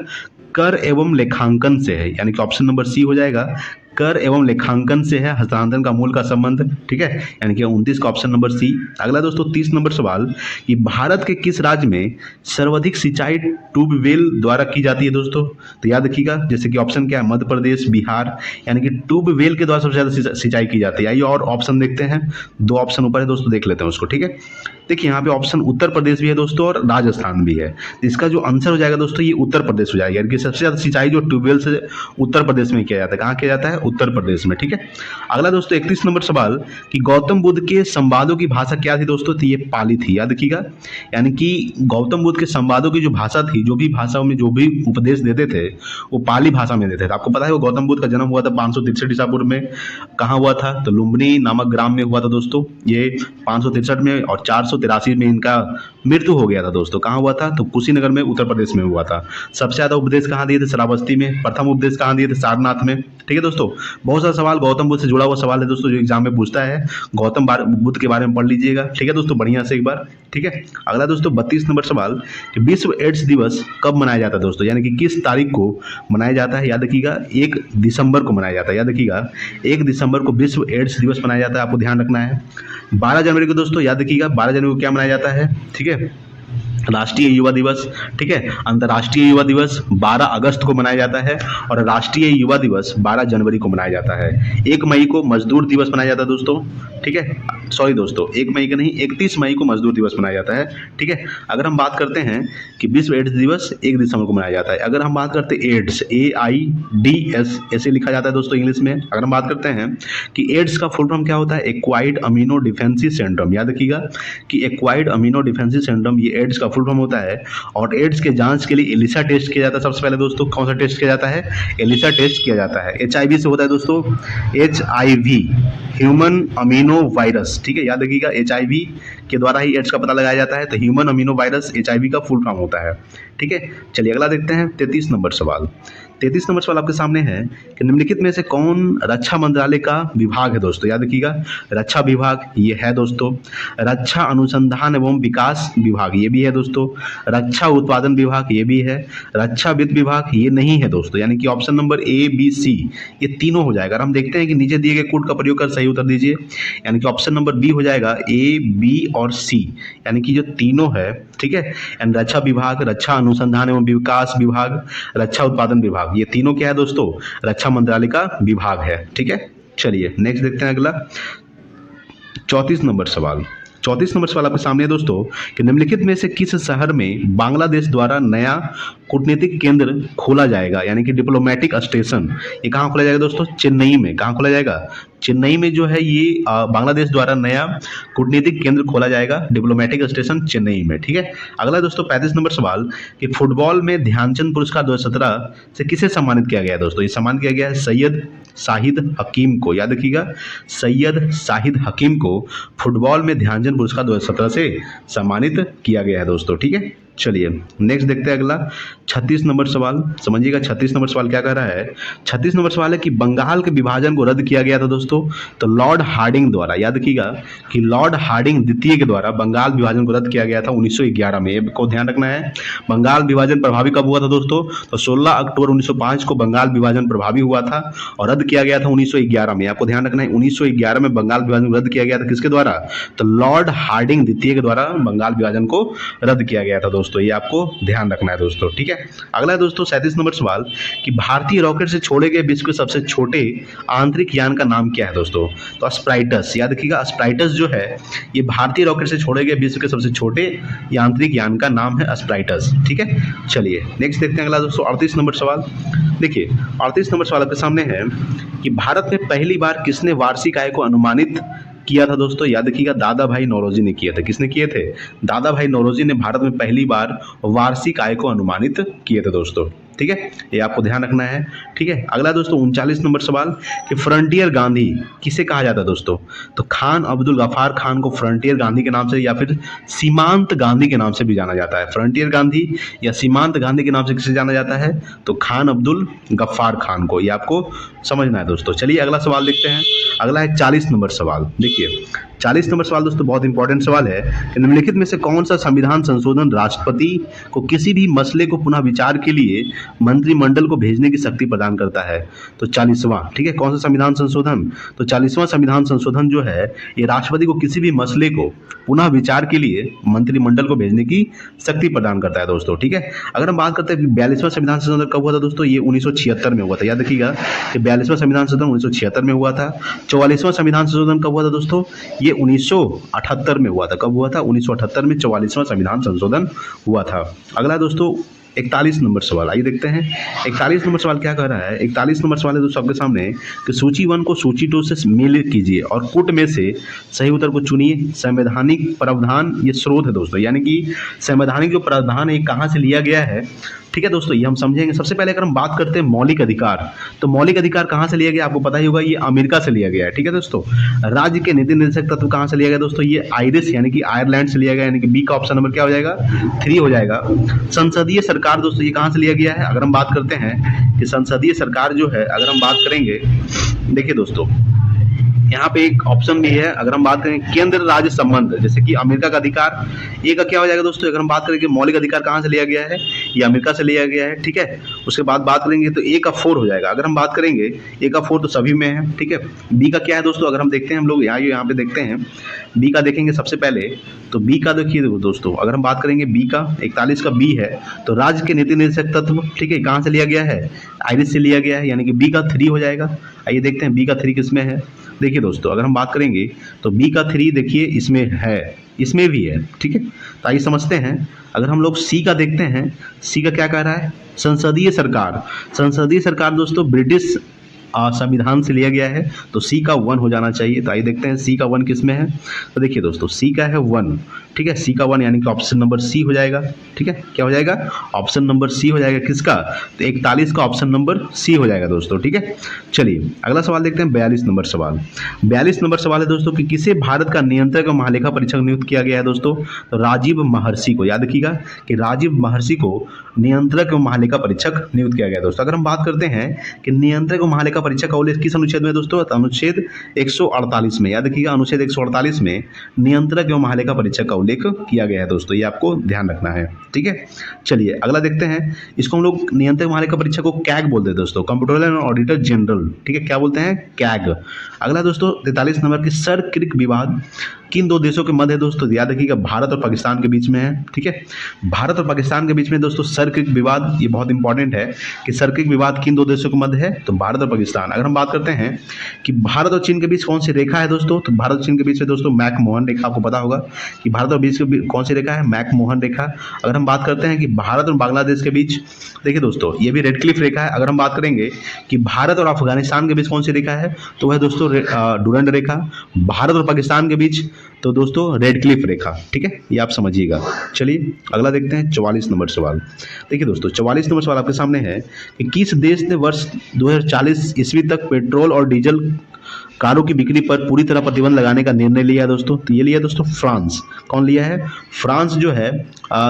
कर एवं लेखांकन से है, यानी कि ऑप्शन नंबर सी हो जाएगा। कर एवं लेखांकन से है हस्तांतरण का मूल का संबंध। ठीक है, यानी कि 29 का ऑप्शन नंबर सी। अगला दोस्तों 30 नंबर सवाल कि भारत के किस राज्य में सर्वाधिक सिंचाई ट्यूबवेल द्वारा की जाती है दोस्तों? तो याद रखिएगा, जैसे कि ऑप्शन क्या है, मध्य प्रदेश, बिहार, यानी कि ट्यूबवेल के द्वारा सबसे ज्यादा सिंचाई की जाती है। आइए और ऑप्शन देखते हैं, 2 ऑप्शन ऊपर है दोस्तों, देख लेते हैं उसको। ठीक है, देखिए यहाँ पे ऑप्शन उत्तर प्रदेश भी है दोस्तों और राजस्थान भी है। इसका जो आंसर हो जाएगा दोस्तों ये उत्तर प्रदेश हो जाएगा, यानी कि सबसे ज्यादा सिंचाई जो ट्यूबवेल से उत्तर प्रदेश में किया जाता है। कहाँ किया जाता है? उत्तर प्रदेश में। ठीक है, अगला दोस्तों 31 नंबर सवाल कि गौतम बुद्ध के संवादों की भाषा क्या थी दोस्तों? तो ये पाली थी, याद रखिएगा। यानी कि गौतम बुद्ध के संवादों की जो भाषा थी, जो भी भाषाओं में जो भी उपदेश देते थे वो पाली भाषा में देते थे। आपको पता है वो गौतम बुद्ध का जन्म हुआ था 563 ईसा पूर्व में। कहाँ हुआ था? तो लुम्बिनी नामक ग्राम में हुआ था दोस्तों, ये 563 में, और 483 में इनका मृत्यु हो गया था दोस्तों। कहाँ हुआ था? तो कुशीनगर में, उत्तर प्रदेश में हुआ था। सबसे ज्यादा उपदेश कहाँ दिए थे? श्रावस्ती में। प्रथम उपदेश कहाँ दिए थे? सारनाथ में। ठीक है दोस्तों, बहुत सारा सवाल गौतम बुद्ध से जुड़ा हुआ सवाल है दोस्तों जो एग्जाम में पूछता है। गौतम बुद्ध के बारे में पढ़ लीजिएगा। ठीक है दोस्तों, बढ़िया से एक बार। ठीक है, अगला दोस्तों 32 नंबर सवाल कि विश्व एड्स दिवस कब मनाया जाता है दोस्तों? यानी कि किस तारीख को मनाया जाता है? याद रखिएगा 1 दिसंबर को मनाया जाता है। याद रखिएगा 1 दिसंबर को विश्व एड्स दिवस मनाया जाता है, आपको ध्यान रखना है। 12 जनवरी को दोस्तों याद रखिएगा, 12 जनवरी को क्या मनाया जाता है? ठीक है, राष्ट्रीय युवा दिवस। ठीक है, अंतर्राष्ट्रीय युवा दिवस 12 अगस्त को मनाया जाता है और राष्ट्रीय युवा दिवस 12 जनवरी को मनाया जाता है। 1 मई को मजदूर दिवस मनाया जाता है दोस्तों। ठीक है, सॉरी दोस्तों, 1 मई का नहीं, 31 मई को मजदूर दिवस मनाया जाता है। ठीक है, अगर हम बात करते हैं कि विश्व एड्स दिवस 1 दिसंबर को मनाया जाता है। अगर हम बात करते हैं एड्स, AIDS ऐसे लिखा जाता है दोस्तों इंग्लिश में। अगर हम बात करते हैं कि एड्स का फुल फॉर्म क्या होता है? Acquired amino deficiency syndrome. याद रखिएगा कि एक्वायर्ड अमीनो डिफिशिएंसी सिंड्रोम ये एड्स का फुल फॉर्म होता है। और एड्स के जांच के लिए एलिसा टेस्ट किया जाता है। सबसे पहले दोस्तों कौन सा टेस्ट किया जाता है? एलिसा टेस्ट किया जाता है। HIV से होता है दोस्तों, HIV ह्यूमन अमीनो वायरस। ठीक है, याद रखिएगा HIV के द्वारा ही एड्स का पता लगाया जाता है। तो ह्यूमन अमीनो वायरस HIV का फुल फॉर्म होता है। ठीक है, चलिए अगला देखते हैं 33 नंबर सवाल। 33 नंबर सवाल आपके सामने है कि निम्नलिखित में से कौन रक्षा मंत्रालय का विभाग है दोस्तों? याद रखिएगा रक्षा विभाग ये है दोस्तों। रक्षा अनुसंधान एवं विकास विभाग ये भी है दोस्तों। रक्षा उत्पादन विभाग ये भी है। रक्षा वित्त विभाग ये नहीं है दोस्तों। यानी कि option number A, B, C ये तीनों हो जाएगा। हम देखते हैं कि नीचे दिए गए कोड का प्रयोग कर सही उत्तर दीजिए। यानी कि ऑप्शन नंबर B हो जाएगा, A, B और C, यानी कि जो तीनों है। ठीक है, एंड रक्षा विभाग, रक्षा अनुसंधान एवं विकास विभाग, रक्षा उत्पादन विभाग ये तीनों क्या है दोस्तों? रक्षा मंत्रालय का विभाग है। ठीक है, चलिए नेक्स्ट देखते हैं अगला 34 नंबर सवाल। 34 नंबर सवाल आपके सामने है दोस्तों कि निम्नलिखित में से किस शहर में बांग्लादेश द्वारा नया कूटनीतिक केंद्र खोला जाएगा? यानी कि डिप्लोमेटिक स्टेशन ये कहाँ खोला जाएगा दोस्तों? चेन्नई में। कहाँ खोला जाएगा? चेन्नई में जो है ये बांग्लादेश द्वारा नया कूटनीतिक केंद्र खोला जाएगा, डिप्लोमेटिक स्टेशन चेन्नई में। ठीक है, अगला दोस्तों 35 नंबर सवाल कि फुटबॉल में ध्यानचंद पुरस्कार 2017 से किसे सम्मानित किया गया दोस्तों? ये सम्मान किया गया है सैयद शाहिद हकीम को। याद रखिएगा सैयद शाहिद हकीम को फुटबॉल में ध्यानचंद पुरस्कार 2017 से सम्मानित किया गया है दोस्तों। ठीक है, चलिए नेक्स्ट देखते हैं अगला 36 नंबर सवाल। समझिएगा 36 नंबर सवाल क्या कह रहा है। 36 नंबर सवाल है कि बंगाल के विभाजन को रद्द किया गया था दोस्तों तो लॉर्ड हार्डिंग द्वारा। याद रखिएगा कि लॉर्ड हार्डिंग द्वितीय के द्वारा बंगाल विभाजन को रद्द किया गया था 1911 में। को ध्यान रखना है, बंगाल विभाजन प्रभावी कब हुआ था दोस्तों? तो 16 अक्टूबर 1905 को बंगाल विभाजन प्रभावी हुआ था और रद्द किया गया था 1911 में। आपको ध्यान रखना है 1911 में बंगाल विभाजन रद्द किया गया था। किसके द्वारा? तो लॉर्ड हार्डिंग द्वितीय के द्वारा बंगाल विभाजन को रद्द किया गया था दोस्तों, ये आपको ध्यान रखना है दोस्तों। ठीक है, अगला है दोस्तों 37 नंबर सवाल कि भारतीय रॉकेट से छोड़े गए विश्व के सबसे छोटे आंतरिक यान का नाम क्या है दोस्तों? तो स्प्राइटस। याद रखिएगा स्प्राइटस जो है ये भारतीय रॉकेट से छोड़े गए विश्व के सबसे छोटे आंतरिक यान का नाम है स्प्राइटस। ठीक है, चलिए नेक्स्ट देखते हैं अगला दोस्तों 38 नंबर सवाल। देखिए 38 नंबर सवाल आपके सामने है कि भारत में पहली बार किसने वार्षिक आय को अनुमानित किया था दोस्तों? याद रखिएगा दादा भाई नौरोजी ने किए थे। किसने किए थे? दादा भाई नौरोजी ने भारत में पहली बार वार्षिक आय को अनुमानित किए थे दोस्तों। ठीक है, ये आपको ध्यान रखना है। ठीक है, अगला दोस्तों 39 नंबर सवाल कि फ्रंटियर गांधी किसे कहा जाता है दोस्तों? तो खान अब्दुल गफ्फार खान को फ्रंटियर गांधी के नाम से या फिर सीमांत गांधी के नाम से भी जाना जाता है। फ्रंटियर गांधी या सीमांत गांधी के नाम से किसे जाना जाता है? तो खान अब्दुल गफ्फार खान को, ये आपको समझना है दोस्तों। चलिए अगला सवाल देखते हैं। अगला है 40 नंबर सवाल। देखिए 40 नंबर सवाल दोस्तों बहुत इंपॉर्टेंट सवाल है कि निम्नलिखित में से कौन सा संविधान संशोधन राष्ट्रपति को किसी भी मसले को पुनः विचार के लिए मंत्रिमंडल को भेजने की शक्ति प्रदान करता है? तो 40वां, ठीक है, कौन सा संविधान संशोधन? तो 40वां संविधान संशोधन जो है ये राष्ट्रपति को किसी भी मसले को पुनः विचार के लिए मंत्रिमंडल को भेजने की शक्ति प्रदान करता है दोस्तों। ठीक है, अगर हम बात करते हैं 42वां संविधान संशोधन कब हुआ था दोस्तों? ये 1976 में हुआ था। याद रखिएगा कि 42वां संविधान संशोधन 1976 में हुआ था। 44वां संविधान संशोधन कब हुआ था दोस्तों? ये 1978 में हुआ था। कब हुआ था? 1978 में 44वां संविधान संशोधन हुआ था। अगला दोस्तों 41 नंबर सवाल, आइए देखते हैं 41 नंबर सवाल क्या कह रहा है। 41 नंबर सवाल है दोस्तों आपके सामने कि सूची 1 को सूची 2 से मेल कीजिए और कुट में से सही उत्तर को चुनिए। संवैधानिक प्रावधान ये स्रोत है दोस्तों, यानी कि संवैधानिक जो प्रावधान है कहाँ से लिया गया है। ठीक है दोस्तों, ये हम समझेंगे। सबसे पहले अगर हम बात करते हैं मौलिक अधिकार, तो मौलिक अधिकार कहाँ से लिया गया आपको पता ही होगा, ये अमेरिका से लिया गया है। ठीक है दोस्तों, राज्य के नीति निर्देशक तत्व कहाँ से लिया गया दोस्तों? ये आयरिश यानी कि आयरलैंड से लिया गया, यानी कि बी का ऑप्शन नंबर क्या हो जाएगा? 3 हो जाएगा। संसदीय सरकार दोस्तों ये कहाँ से लिया गया है? अगर हम बात करते हैं कि संसदीय सरकार जो है, अगर हम बात करेंगे, देखिए दोस्तों यहाँ पे एक ऑप्शन भी है। अगर हम बात करें केंद्र राज्य संबंध, जैसे कि अमेरिका का अधिकार, ये का क्या हो जाएगा दोस्तों? अगर हम बात करें कि मौलिक अधिकार कहाँ से लिया गया है, ये अमेरिका से लिया गया है। ठीक है, उसके बाद बात करेंगे तो ए का 4 हो जाएगा। अगर हम बात करेंगे ए का 4 तो सभी में है। ठीक है, बी का क्या है दोस्तों? अगर हम देखते हैं, हम लोग यहाँ पे देखते हैं बी का, देखेंगे सबसे पहले तो बी का देखिए दोस्तों, अगर हम बात करेंगे बी का 41 का बी है तो राज्य के नीति निर्देशक तत्व, ठीक है, कहाँ से लिया गया है? आयरिश से लिया गया है, यानी कि बी का 3 हो जाएगा। आइए देखते हैं बी का 3 किसमें है। देखिए दोस्तों अगर हम बात करेंगे तो बी का 3 देखिए इसमें है, इसमें भी है। ठीक है, तो आइए समझते हैं। अगर हम लोग सी का देखते हैं, सी का क्या कह रहा है? संसदीय सरकार। संसदीय सरकार दोस्तों ब्रिटिश संविधान से लिया गया है, तो सी का 1 हो जाना चाहिए। तो आइए देखते हैं सी का 1 किस में है। तो देखिए दोस्तों सी का है 1। ठीक है, सी का 1 यानी कि ऑप्शन नंबर सी हो जाएगा। ठीक है, क्या हो जाएगा? ऑप्शन नंबर सी हो जाएगा। किसका? तो 41 का ऑप्शन नंबर सी हो जाएगा दोस्तों। ठीक है, चलिए अगला सवाल देखते हैं 42 नंबर सवाल। 42 नंबर सवाल है दोस्तों कि किसे भारत का नियंत्रक और महालेखा परीक्षक नियुक्त किया गया है दोस्तों? तो राजीव महर्षि को। याद रखिएगा कि राजीव महर्षि को नियंत्रक एवं महालेखा परीक्षक नियुक्त किया गया दोस्तों। अगर हम बात करते हैं कि नियंत्रक एवं महालेखा परीक्षक का उल्लेख किस अनुच्छेद में दोस्तों? तो अनुच्छेद 148 में। याद रखिएगा अनुच्छेद 148 में नियंत्रक एवं महालेखा परीक्षक का उल्लेख किया गया है दोस्तों, ये आपको ध्यान रखना है। ठीक है, चलिए अगला देखते हैं। इसको हम लोग नियंत्रक महालेखा परीक्षक को कैग बोलते हैं दोस्तों, कंप्ट्रोलर एंड ऑडिटर जनरल। ठीक है, क्या बोलते हैं? कैग। अगला दोस्तों 43 नंबर की सर क्रिक विवाद किन 2 देशों के मध्य है दोस्तों? याद रखिएगा भारत और पाकिस्तान के बीच में है। ठीक है, भारत और पाकिस्तान के बीच में दोस्तों सर क्रिक विवाद, ये बहुत इंपॉर्टेंट है कि सर क्रिक विवाद किन 2 देशों के मध्य है? तो भारत और पाकिस्तान। अगर हम बात करते हैं कि भारत और चीन के बीच कौन सी रेखा है दोस्तों? तो भारत और चीन के बीच में दोस्तों मैकमोहन रेखा, आपको पता होगा कि भारत और बीच के कौन सी रेखा है? मैकमोहन रेखा। अगर हम बात करते हैं कि भारत और बांग्लादेश के बीच, देखिए दोस्तों ये भी रेड क्लिफ रेखा है। अगर हम बात करेंगे कि भारत और अफगानिस्तान के बीच कौन सी रेखा है? तो वह दोस्तों डुरंड रेखा। भारत और पाकिस्तान के बीच तो दोस्तों रेड क्लिफ रेखा। ठीक है, ये आप समझिएगा। चलिए अगला देखते हैं 44 नंबर सवाल। देखिए दोस्तों 44 नंबर सवाल आपके सामने है कि किस देश ने वर्ष 2040 ईस्वी तक पेट्रोल और डीजल कारों की बिक्री पर पूरी तरह प्रतिबंध लगाने का निर्णय लिया है दोस्तों? तो ये लिया दोस्तों फ्रांस। कौन लिया है? फ्रांस जो है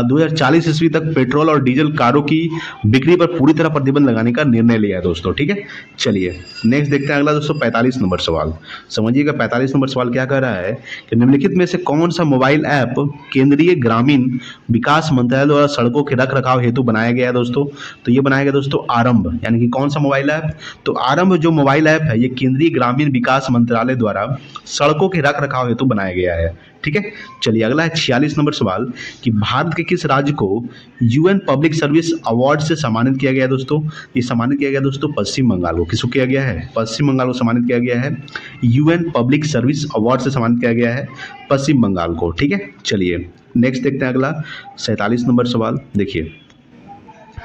2040 ईस्वी तक पेट्रोल और डीजल कारों की बिक्री पर पूरी तरह प्रतिबंध लगाने का निर्णय लिया है दोस्तों। ठीक है, चलिए नेक्स्ट देखते हैं अगला दोस्तों 45 नंबर सवाल। समझिएगा 45 नंबर सवाल क्या कह रहा है कि निम्नलिखित में से कौन सा मोबाइल ऐप केंद्रीय ग्रामीण विकास मंत्रालय द्वारा सड़कों के रख रखाव हेतु बनाया गया है दोस्तों? तो ये बनाया गया दोस्तों आरंभ, यानी कि कौन सा मोबाइल ऐप? तो आरंभ जो मोबाइल ऐप है ये केंद्रीय ग्रामीण विकास मंत्रालय द्वारा सड़कों के रख रखाव हेतु बनाया गया है। ठीक है, चलिए अगला है 46 नंबर सवाल कि भारत के किस राज्य को यूएन पब्लिक सर्विस अवार्ड से सम्मानित किया गया दोस्तों? ये सम्मानित किया गया दोस्तों पश्चिम बंगाल को। किसको किया गया है? पश्चिम बंगाल को सम्मानित किया गया है। यूएन पब्लिक सर्विस अवार्ड से सम्मानित किया गया है पश्चिम बंगाल को। ठीक है, चलिए नेक्स्ट देखते हैं अगला 47 नंबर सवाल। देखिए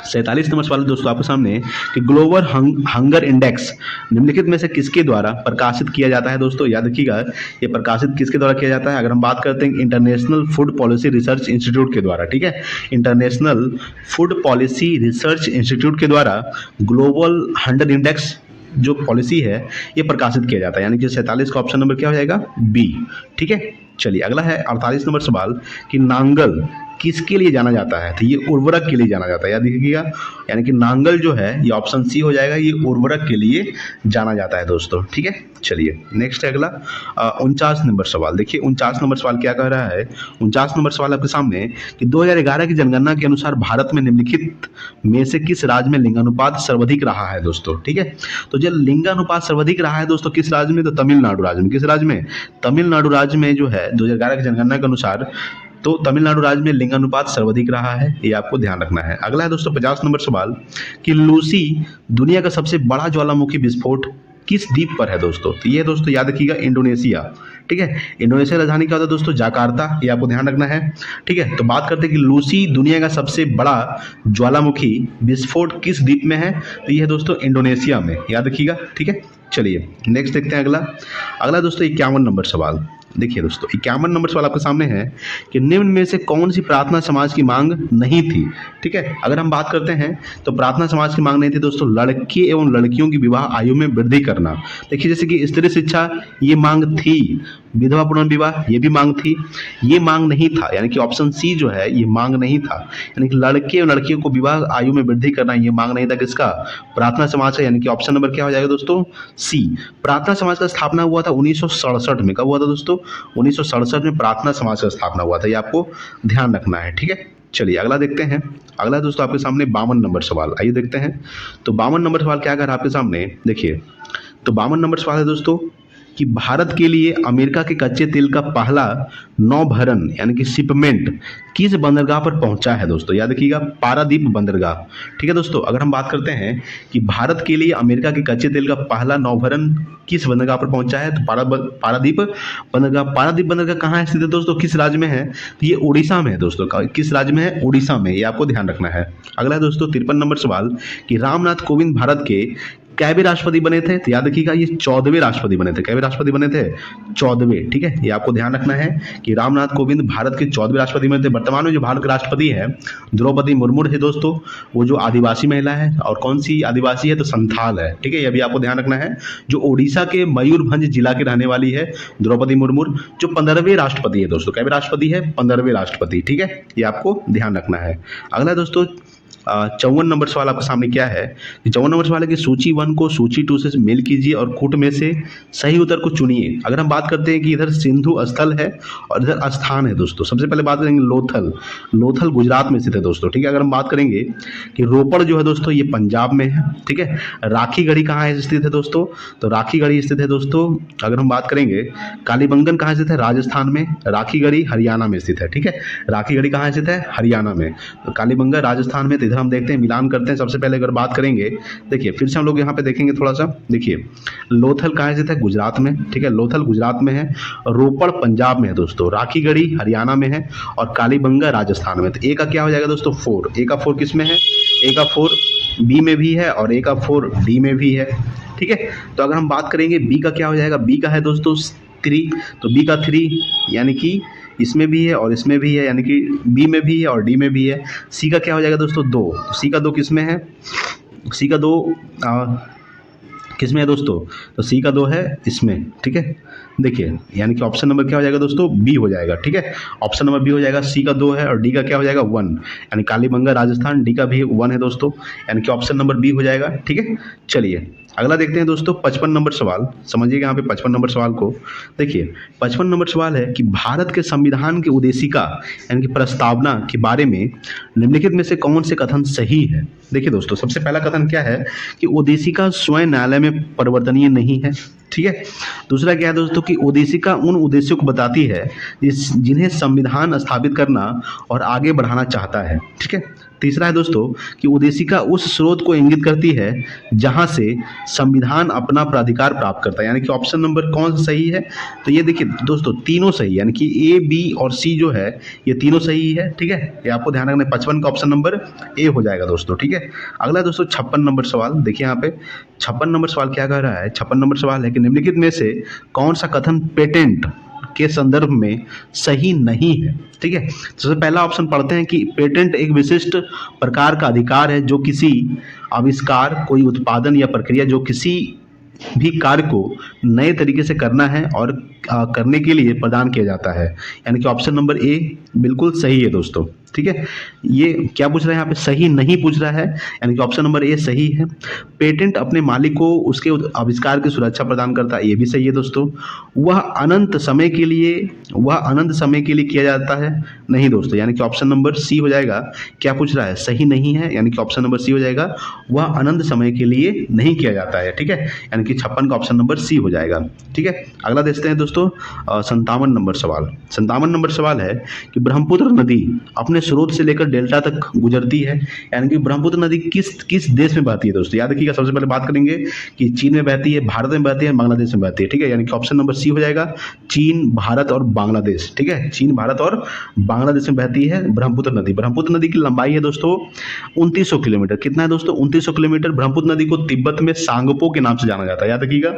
47 नंबर सवाल है दोस्तों आपके सामने कि ग्लोबल हंगर इंडेक्स निम्नलिखित में से किसके द्वारा प्रकाशित किया जाता है दोस्तों। याद रखिएगा, ये प्रकाशित किसके द्वारा किया जाता है। अगर हम बात करते हैं international food policy research institute के द्वारा, ठीक है, international food policy research institute के द्वारा ग्लोबल हंगर इंडेक्स जो पॉलिसी है ये प्रकाशित किया जाता है, यानी कि 47 का ऑप्शन नंबर क्या हो जाएगा, बी। ठीक है, चलिए अगला है 48 नंबर सवाल कि नांगल किसके लिए जाना जाता है। तो ये उर्वरक के लिए जाना जाता है, याद रखिएगा, यानी कि नांगल जो है ये ऑप्शन सी हो जाएगा, ये उर्वरक के लिए जाना जाता है दोस्तों। ठीक है, चलिए नेक्स्ट है अगला 49 नंबर सवाल। देखिए 49 नंबर सवाल क्या कह रहा है। 49 नंबर सवाल आपके सामने कि 2011 की जनगणना के अनुसार भारत में निम्नलिखित में से किस राज्य में लिंगानुपात सर्वाधिक रहा है दोस्तों। ठीक है, तो जब लिंगानुपात सर्वाधिक रहा है दोस्तों किस राज्य में, तो तमिलनाडु राज्य में। किस राज्य में, तमिलनाडु राज्य में जो है 2011 की जनगणना के अनुसार तो तमिलनाडु राज्य में लिंगानुपात सर्वाधिक रहा है, ये आपको ध्यान रखना है। अगला है दोस्तों 50 नंबर सवाल कि लूसी दुनिया का सबसे बड़ा ज्वालामुखी विस्फोट किस द्वीप पर है दोस्तों। तो ये दोस्तों याद रखिएगा इंडोनेशिया। ठीक है, इंडोनेशिया राजधानी क्या होता है दोस्तों, जाकार्ता, ये आपको ध्यान रखना है। ठीक है, तो बात करते हैं कि लूसी दुनिया का सबसे बड़ा ज्वालामुखी विस्फोट किस द्वीप में है। तो ये है दोस्तों इंडोनेशिया में, याद रखिएगा। ठीक है, चलिए नेक्स्ट देखते हैं अगला दोस्तों 51 नंबर सवाल। देखिए दोस्तों 51 नंबर सवाल आपके सामने है कि निम्न में से कौन सी प्रार्थना समाज की मांग नहीं थी। ठीक है, अगर हम बात करते हैं तो प्रार्थना समाज की मांग नहीं थी दोस्तों लड़के एवं लड़कियों की विवाह आयु में वृद्धि करना। देखिए जैसे कि स्त्री शिक्षा ये मांग थी, विधवा पुनर्विवाह ये भी मांग थी, ये मांग नहीं था, यानी कि ऑप्शन सी जो है ये मांग नहीं था, यानी कि लड़के एवं लड़कियों को विवाह आयु में वृद्धि करना ये मांग नहीं था किसका, प्रार्थना समाज का, यानी कि ऑप्शन नंबर क्या हो जाएगा दोस्तों, सी। प्रार्थना समाज का स्थापना हुआ था 1967 में। कब हुआ था दोस्तों, 1967 में प्रार्थना समाज का स्थापना हुआ था, ये आपको ध्यान रखना है। ठीक है, चलिए अगला देखते हैं। अगला दोस्तों आपके सामने 52 नंबर सवाल, आइए देखते हैं। तो 52 नंबर सवाल क्या कर रहा है आपके सामने, देखिए तो 52 नंबर सवाल है दोस्तों कि भारत के लिए अमेरिका के कच्चे तेल का पहला नौभरण यानी कि शिपमेंट किस बंदरगाह पर पहुंचा है दोस्तों। याद रखिएगा पारादीप बंदरगाह। ठीक है दोस्तों, अगर हम बात करते हैं कि भारत के लिए अमेरिका के कच्चे तेल का पहला नौभरण किस बंदरगाह पर पहुंचा है, तो पारादीप बंदरगाह। पारादीप बंदरगाह कहाँ स्थित है दोस्तों, किस राज्य में है, तो ये उड़ीसा में है दोस्तों। किस राज्य में है, उड़ीसा में, ये आपको ध्यान रखना है। अगला है दोस्तों 53 नंबर सवाल कि रामनाथ कोविंद भारत के कैवे राष्ट्रपति बने थे। तो याद रखिएगा ये 14वें राष्ट्रपति बने थे। कैवे राष्ट्रपति बने थे, 14वें। ठीक है, ये आपको ध्यान रखना है कि रामनाथ कोविंद भारत के 14वें राष्ट्रपति बने थे। वर्तमान में जो भारत के राष्ट्रपति है द्रौपदी मुर्मू है दोस्तों, वो जो आदिवासी महिला है, और कौन सी आदिवासी है, तो संथाल है। ठीक है, ये भी आपको ध्यान रखना है। जो ओडिशा के मयूरभंज जिला के रहने वाली है द्रौपदी मुर्मू, जो 15वें राष्ट्रपति है दोस्तों। कैवे राष्ट्रपति है, 15वें राष्ट्रपति। ठीक है, ये आपको ध्यान रखना है। अगला दोस्तों 54 नंबर सवाल आपके सामने क्या है, 54 नंबर सवाल है कि सूची 1 को सूची 2 से मेल कीजिए और कूट में से सही उत्तर को चुनिए। अगर हम बात करते हैं कि इधर सिंधु स्थल है और इधर स्थान है दोस्तों, सबसे पहले बात करेंगे लोथल। लोथल गुजरात में स्थित है दोस्तों। ठीक है, अगर हम बात करेंगे कि रोपड़ जो है दोस्तों ये पंजाब में है। ठीक है, राखी गढ़ी कहाँ स्थित है दोस्तों, तो राखी गढ़ी स्थित है दोस्तों। अगर हम बात करेंगे कालीबंगन कहाँ स्थित है, राजस्थान में। राखी गढ़ी हरियाणा में स्थित है। ठीक है, राखी गढ़ी कहाँ स्थित है, हरियाणा में। तो कालीबंगन राजस्थान में। तो इधर हम देखते हैं मिलान करते हैं। सबसे पहले अगर बात करेंगे, देखिए फिर से हम लोग यहाँ पे देखेंगे थोड़ा सा। देखिए लोथल कहाँ स्थित है, गुजरात में। ठीक है, लोथल गुजरात में है, रोपड़ पंजाब में है दोस्तों, राखी गढ़ी हरियाणा में है, और कालीबंगा राजस्थान में। तो ए का क्या हो जाएगा दोस्तों, 4। ए का 4 किस में है, ए का 4 बी में भी है और ए का 4 डी में भी है। ठीक है, तो अगर हम बात करेंगे बी का क्या हो जाएगा, बी का है दोस्तों 3। तो बी का 3 यानी कि इसमें भी है और इसमें भी है, यानी कि बी में भी है और डी में भी है। सी का क्या हो जाएगा दोस्तों, 2। तो सी का 2 किस में है, सी का 2 किस में है दोस्तों, तो सी का 2 है इसमें। ठीक है, देखिए यानी कि ऑप्शन नंबर क्या हो जाएगा दोस्तों, बी हो जाएगा। ठीक है, ऑप्शन नंबर बी हो जाएगा। सी का 2 है और डी का क्या हो जाएगा, 1, यानी कालीबंगा राजस्थान, डी का भी 1 है दोस्तों, यानी कि ऑप्शन नंबर बी हो जाएगा। ठीक है, चलिए अगला देखते हैं दोस्तों 55 नंबर सवाल। समझिएगा यहाँ पे 55 नंबर सवाल को। देखिए 55 नंबर सवाल है कि भारत के संविधान की उद्देशिका यानी कि प्रस्तावना के बारे में निम्नलिखित में से कौन से कथन सही है। देखिए दोस्तों सबसे पहला कथन क्या है कि उद्देशिका स्वयं न्यायालय में परिवर्तनीय नहीं है। ठीक है, दूसरा क्या है दोस्तों कि उद्देशिका उन उद्देश्यों को बताती है जिन्हें संविधान स्थापित करना और आगे बढ़ाना चाहता है। ठीक है, तीसरा है दोस्तों कि उद्देशिका उस स्रोत को इंगित करती है जहां से संविधान अपना प्राधिकार प्राप्त करता है, यानी कि ऑप्शन नंबर कौन सा सही है? तो ये देखिए दोस्तों तीनों सही, यानी कि ए, बी और सी जो है ये तीनों सही है। ठीक है, ये आपको ध्यान रखना है। 55 का ऑप्शन नंबर ए हो जाएगा दोस्तों। ठीक है, अगला दोस्तों 56 नंबर सवाल देखिए यहाँ पे। 56 नंबर सवाल क्या कह रहा है? 56 नंबर सवाल है कि निम्नलिखित में से कौन सा कथन पेटेंट के संदर्भ में सही नहीं है? ठीक है, तो सबसे पहला ऑप्शन पढ़ते हैं कि पेटेंट एक विशिष्ट प्रकार का अधिकार है जो किसी आविष्कार, कोई उत्पादन या प्रक्रिया जो किसी भी कार्य को नए तरीके से करना है और करने के लिए प्रदान किया जाता है, यानी कि ऑप्शन नंबर ए बिल्कुल सही है दोस्तों। ठीक है, ये क्या पूछ रहा है यहाँ पे? सही नहीं पूछ रहा है, यानी कि ऑप्शन नंबर ए सही है। पेटेंट अपने मालिक को उसके आविष्कार की सुरक्षा प्रदान करता है, ये भी सही है दोस्तों। वह अनंत समय के लिए किया जाता है, नहीं दोस्तों, यानी कि ऑप्शन नंबर सी हो जाएगा। क्या पूछ रहा है? सही नहीं है, यानी कि ऑप्शन नंबर सी हो जाएगा। वह अनंत समय के लिए नहीं किया जाता है। ठीक है, यानी कि 56 का ऑप्शन नंबर सी हो जाएगा। ठीक है, अगला देखते हैं दोस्तों 57 नंबर सवाल। 57 नंबर सवाल है कि ब्रह्मपुत्र नदी अपने स्रोत से लेकर डेल्टा तक गुजरती है, यानी कि ब्रह्मपुत्र नदी किस देश में बहती है दोस्तों? याद रखिएगा, सबसे पहले बात करेंगे कि चीन में बहती है, भारत में बहती है, बांग्लादेश में बहती है। ठीक है, यानी कि ऑप्शन नंबर सी हो जाएगा, चीन, भारत और बांग्लादेश। ठीक है, चीन, भारत और बांग्लादेश में बहती है ब्रह्मपुत्र नदी। ब्रह्मपुत्र नदी की लंबाई है दोस्तों 2900 किलोमीटर। कितना है दोस्तों? 2900 किलोमीटर। ब्रह्मपुत्र नदी को तिब्बत में सांगपो के नाम से जाना जाता है। याद रखिएगा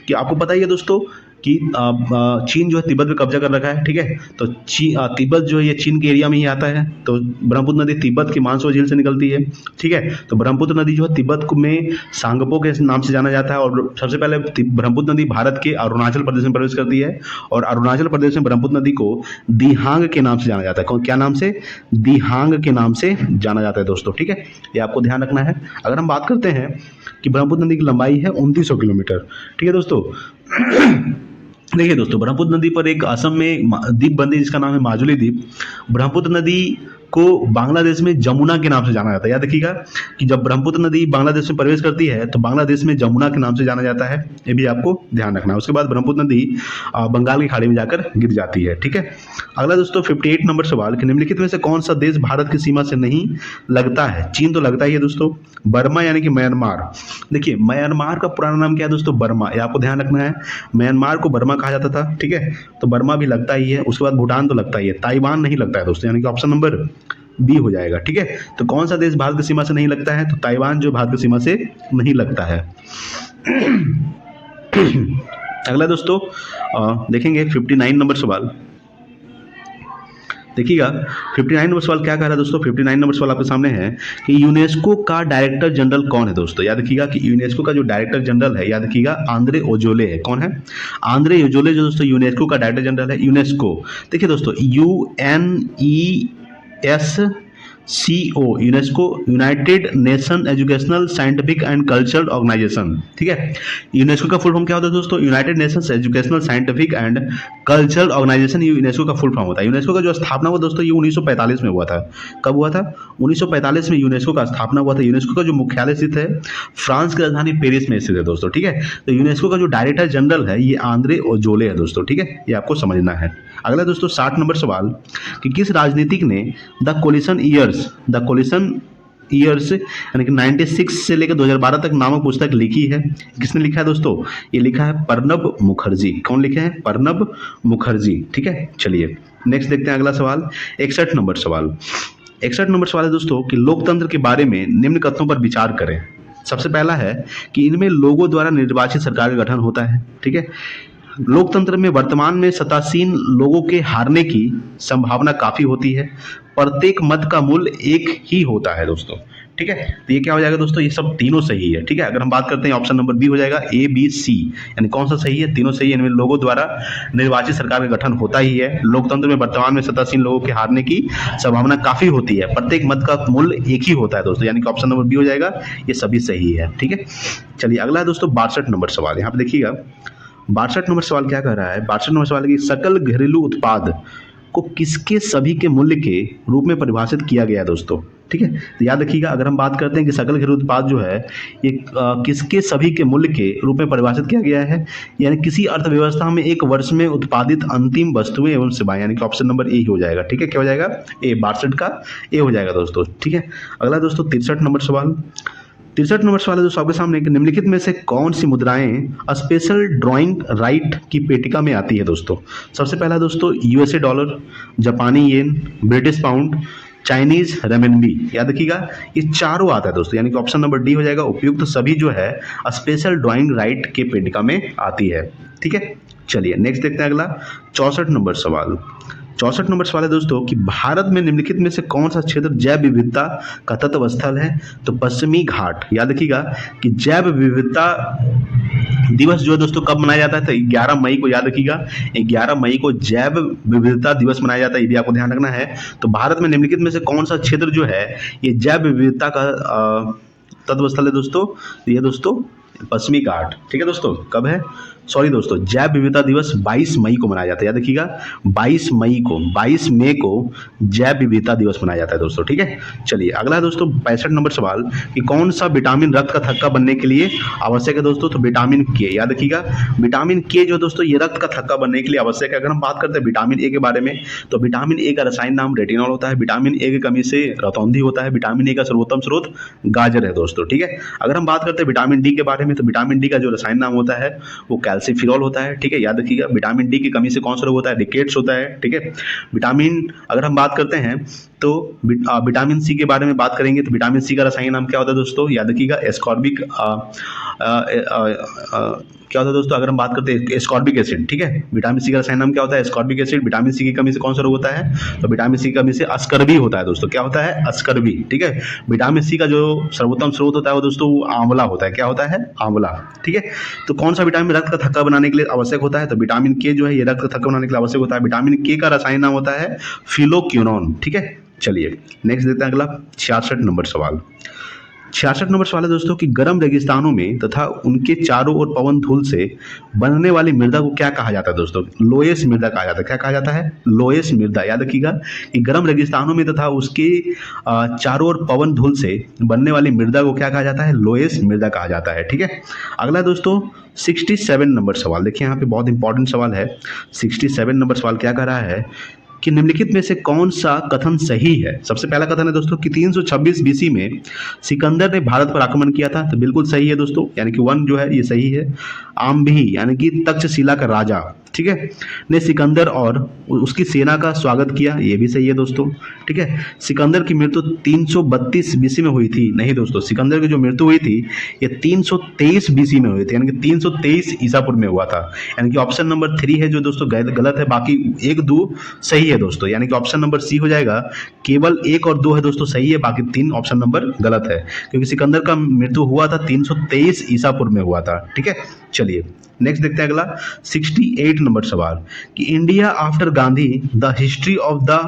कि आपको पता ही है दोस्तों कि चीन जो है तिब्बत में कब्जा कर रखा है। ठीक है, तो तिब्बत जो है ये चीन के एरिया में ही आता है। तो ब्रह्मपुत्र नदी तिब्बत की मानसो झील से निकलती है। ठीक है, तो ब्रह्मपुत्र नदी जो है तिब्बत में सांगपो के नाम से जाना जाता है। और सबसे पहले ब्रह्मपुत्र नदी भारत के अरुणाचल प्रदेश में प्रवेश करती है, और अरुणाचल प्रदेश में ब्रह्मपुत्र नदी को दिहांग के नाम से जाना जाता है। क्या नाम से? दिहांग के नाम से जाना जाता है दोस्तों। ठीक है, ये आपको ध्यान रखना है। अगर हम बात करते हैं कि ब्रह्मपुत्र नदी की लंबाई है 2900 किलोमीटर। ठीक है दोस्तों, देखिए दोस्तों, ब्रह्मपुत्र नदी पर एक असम में द्वीप बंदी जिसका नाम है माजुली द्वीप। ब्रह्मपुत्र नदी को बांग्लादेश में जमुना के नाम से जाना जाता है। याद रखिएगा कि जब ब्रह्मपुत्र नदी बांग्लादेश में प्रवेश करती है तो बांग्लादेश में जमुना के नाम से जाना जाता है, ये भी आपको ध्यान रखना है। उसके बाद ब्रह्मपुत्र नदी बंगाल की खाड़ी में जाकर गिर जाती है। ठीक है, अगला दोस्तों 58 नंबर सवाल कि निम्नलिखित में से कौन सा देश भारत की सीमा से नहीं लगता है? चीन तो लगता ही है दोस्तों। बर्मा यानी कि म्यांमार। देखिए, म्यांमार का पुराना नाम क्या है दोस्तों? बर्मा, ये आपको ध्यान रखना है। म्यांमार को बर्मा कहा जाता था। ठीक है, तो बर्मा भी लगता ही है। उसके बाद भूटान तो लगता ही है, ताइवान नहीं लगता है दोस्तों, यानी कि ऑप्शन नंबर बी हो जाएगा। ठीक है, तो कौन सा देश भारत की सीमा से नहीं लगता है? तो ताइवान जो भारत की सीमा से नहीं लगता है। अगला दोस्तों देखेंगे 59 नंबर सवाल। देखिएगा 59 नंबर सवाल क्या कह रहा है दोस्तों? 59 नंबर सवाल आपके सामने है कि यूनेस्को का डायरेक्टर जनरल कौन है दोस्तों? याद रखिएगा कि यूनेस्को का जो डायरेक्टर जनरल है, याद रखिएगा आंद्रे ओजोले है। कौन है? आंद्रे ओजोले जो दोस्तों यूनेस्को का डायरेक्टर जनरल है। यूनेस्को देखिए दोस्तों UNESCO, UNESCO United Nation Educational Scientific and Cultural Organization. ठीक है, यूनेस्को का फुल फॉर्म क्या होता है दोस्तों? United Nations Educational Scientific and Cultural Organization, ये यूनेस्को का फुल फॉर्म होता है। यूनेस्को का जो स्थापना हुआ दोस्तों ये 1945 में हुआ था। कब हुआ था? 1945 में यूनेस्को का स्थापना हुआ था। यूनेस्को का जो मुख्यालय स्थित है फ्रांस की राजधानी पेरिस में स्थित है दोस्तों। ठीक है, तो यूनेस्को का जो डायरेक्टर जनरल है ये आंद्रे ओजोले है दोस्तों। ठीक है, ये आपको समझना है। अगला दोस्तों 60 नंबर सवाल कि किस राजनीतिक ने द कोलिशन ईयर्स यानी कि 96 से लेकर 2012 तक नामक पुस्तक लिखी है? किसने लिखा है दोस्तों? ये लिखा है प्रणब मुखर्जी। कौन लिखे हैं? प्रणब मुखर्जी। ठीक है, चलिए नेक्स्ट देखते हैं अगला सवाल 61 नंबर सवाल। 61 नंबर सवाल है दोस्तों कि लोकतंत्र के बारे में निम्न कथनों पर विचार करें। सबसे पहला है कि इनमें लोगों द्वारा निर्वाचित सरकार का गठन होता है। ठीक है, लोकतंत्र में वर्तमान में सत्तासीन लोगों के हारने की संभावना काफी होती है। प्रत्येक मत का मूल्य एक ही होता है दोस्तों। ठीक है, तो ये क्या हो जाएगा दोस्तों? ये सब तीनों सही है। ठीक है, अगर हम बात करते हैं ऑप्शन नंबर बी हो जाएगा, ए बी सी, यानी कौन सा सही है? तीनों सही है। इनमें लोगों द्वारा निर्वाचित सरकार का गठन होता ही है। लोकतंत्र में वर्तमान में सत्तासीन लोगों के हारने की संभावना काफी होती है। प्रत्येक मत का मूल्य एक ही होता है दोस्तों, यानी कि ऑप्शन नंबर बी हो जाएगा। ये सभी सही है। ठीक है, चलिए अगला है दोस्तों 62 नंबर सवाल। यहाँ पे देखिएगा 62 नंबर सवाल क्या कह रहा है? 62 नंबर सवाल है कि सकल घरेलू उत्पाद को किसके सभी के मूल्य के रूप में परिभाषित किया गया दोस्तों? ठीक है, तो याद रखिएगा अगर हम बात करते हैं कि सकल घरेलू उत्पाद जो है ये किसके सभी के मूल्य के रूप में परिभाषित किया गया है, यानी किसी अर्थव्यवस्था में एक वर्ष में उत्पादित अंतिम वस्तुएं एवं सेवाएं, यानी कि ऑप्शन नंबर ए ही हो जाएगा। ठीक है, क्या हो जाएगा? ए, 62 का ए हो जाएगा दोस्तों। ठीक है, अगला दोस्तों 63 नंबर सवाल। 63 नंबर सवाल है दोस्तों आपके सामने कि निम्नलिखित में से कौन सी मुद्राएं स्पेशल ड्राइंग राइट की पेटिका में आती है दोस्तों? सबसे पहला दोस्तों यूएसए डॉलर, जापानी येन, ब्रिटिश पाउंड, चाइनीज रेमनबी। याद रखिएगा ये चारों आता है दोस्तों, यानी कि ऑप्शन नंबर डी हो जाएगा। उपयुक्त सभी जो है स्पेशल ड्राइंग राइट के पेटिका में आती है। ठीक है, चलिए नेक्स्ट देखते हैं अगला 64 नंबर सवाल। 64 नंबर सवाल है दोस्तों कि भारत में निम्नलिखित में से कौन सा क्षेत्र जैव विविधता का तत्व स्थल है? तो पश्चिमी घाट। याद रखिएगा कि जैव विविधता दिवस जो है दोस्तों कब मनाया जाता है? तो 11 मई को। याद रखिएगा 11 मई को जैव विविधता दिवस मनाया जाता है, ये भी आपको ध्यान रखना है। तो भारत में निम्नलिखित में से कौन सा क्षेत्र जो है ये जैव विविधता का तत्व स्थल है दोस्तों? ये दोस्तों पश्चिमी घाट। ठीक है दोस्तों, कब है? सॉरी दोस्तों, जैव विविधता दिवस 22 मई को मनाया जाता है। याद रखिएगा 22 मई को जैव विविधता दिवस मनाया जाता है दोस्तों। ठीक है, चलिए अगला है दोस्तों 65 नंबर सवाल कि कौन सा विटामिन रक्त का थक्का बनने के लिए आवश्यक है दोस्तों? तो विटामिन के। याद रखिएगा विटामिन के जो दोस्तों ये रक्त का थक्का बनने के लिए आवश्यक है। अगर हम बात करते हैं विटामिन ए के बारे में तो विटामिन ए का रसायन नाम रेटिनॉल होता है। विटामिन ए की कमी से रतौंधी होता है। विटामिन ए का सर्वोत्तम स्रोत गाजर है दोस्तों। ठीक है, अगर हम बात करते हैं विटामिन डी के बारे में तो विटामिन डी का जो रसायन नाम होता है वो कैल्सीफिरॉल होता है। ठीक है, याद रखिएगा विटामिन डी की कमी से कौन सा रोग होता है? रिकेट्स होता है। ठीक है, विटामिन अगर हम बात करते हैं तो विटामिन सी के बारे में बात करेंगे तो विटामिन सी का रसायन नाम क्या होता है दोस्तों? याद रखिएगा एस्कॉर्बिक क्या होता है दोस्तों? अगर हम बात करते हैं एस्कॉर्बिक एसिड। ठीक है, विटामिन सी का रसायन नाम क्या होता है? Ascorbic acid. विटामिन सी की कमी से कौन सा रोग होता है? तो विटामिन सी की कमी से अस्कर्वी होता है दोस्तों। क्या होता है? अस्कर्वी। ठीक है, विटामिन सी का जो सर्वोत्तम स्रोत होता है वो दोस्तों वो आंवला होता है। क्या होता है? आंवला। ठीक है, तो कौन सा विटामिन रक्त का थक्का बनाने के लिए आवश्यक होता है? तो विटामिन के जो है ये रक्त का थक्का बनाने के लिए आवश्यक होता है। विटामिन के का रसायन नाम होता है फिलोक्विनोन। ठीक है, चलिए नेक्स्ट देखते हैं अगला 66 नंबर सवाल। 66 नंबर सवाल है दोस्तों कि गर्म रेगिस्तानों में तथा उनके चारों ओर पवन धूल से बनने वाली मृदा को क्या कहा जाता है दोस्तों? लोएस्ट मृदा कहा जाता है। क्या कहा जाता है? लोएस्ट मृदा। याद रखिएगा कि गर्म रेगिस्तानों में तथा उसके चारों ओर पवन धूल से बनने वाली मृदा को क्या कहा जाता है? लोएस्ट मृदा कहा जाता है। ठीक है, अगला दोस्तों 67 नंबर सवाल। देखिए यहाँ पे बहुत इंपॉर्टेंट सवाल है। 67 नंबर सवाल क्या कह रहा है कि निम्नलिखित में से कौन सा कथन सही है? सबसे पहला कथन है दोस्तों कि 326 बीसी में सिकंदर ने भारत पर आक्रमण किया था। तो बिल्कुल सही है दोस्तों, यानी कि 1 जो है ये सही है। आम्भी यानी कि तक्षशिला का राजा, ठीक है, ने सिकंदर और उसकी सेना का स्वागत किया। ये भी सही है दोस्तों। ठीक है, सिकंदर की मृत्यु 332 बीसी में हुई थी। नहीं दोस्तों, सिकंदर की जो मृत्यु हुई थी ये 323 बीसी में हुई थी, यानी कि 323 ईसा पूर्व में हुआ था। यानी कि ऑप्शन नंबर 3 है जो दोस्तों गलत है, बाकी 1 2 सही है दोस्तों। यानी कि ऑप्शन नंबर सी हो जाएगा। केवल 1 और 2 है दोस्तों सही है, बाकी 3 ऑप्शन नंबर गलत है, क्योंकि सिकंदर का मृत्यु हुआ था 323 ईसा पूर्व में हुआ था। ठीक है, चलिए नेक्स्ट देखते हैं अगला 68 नंबर सवाल कि India after Gandhi the history of the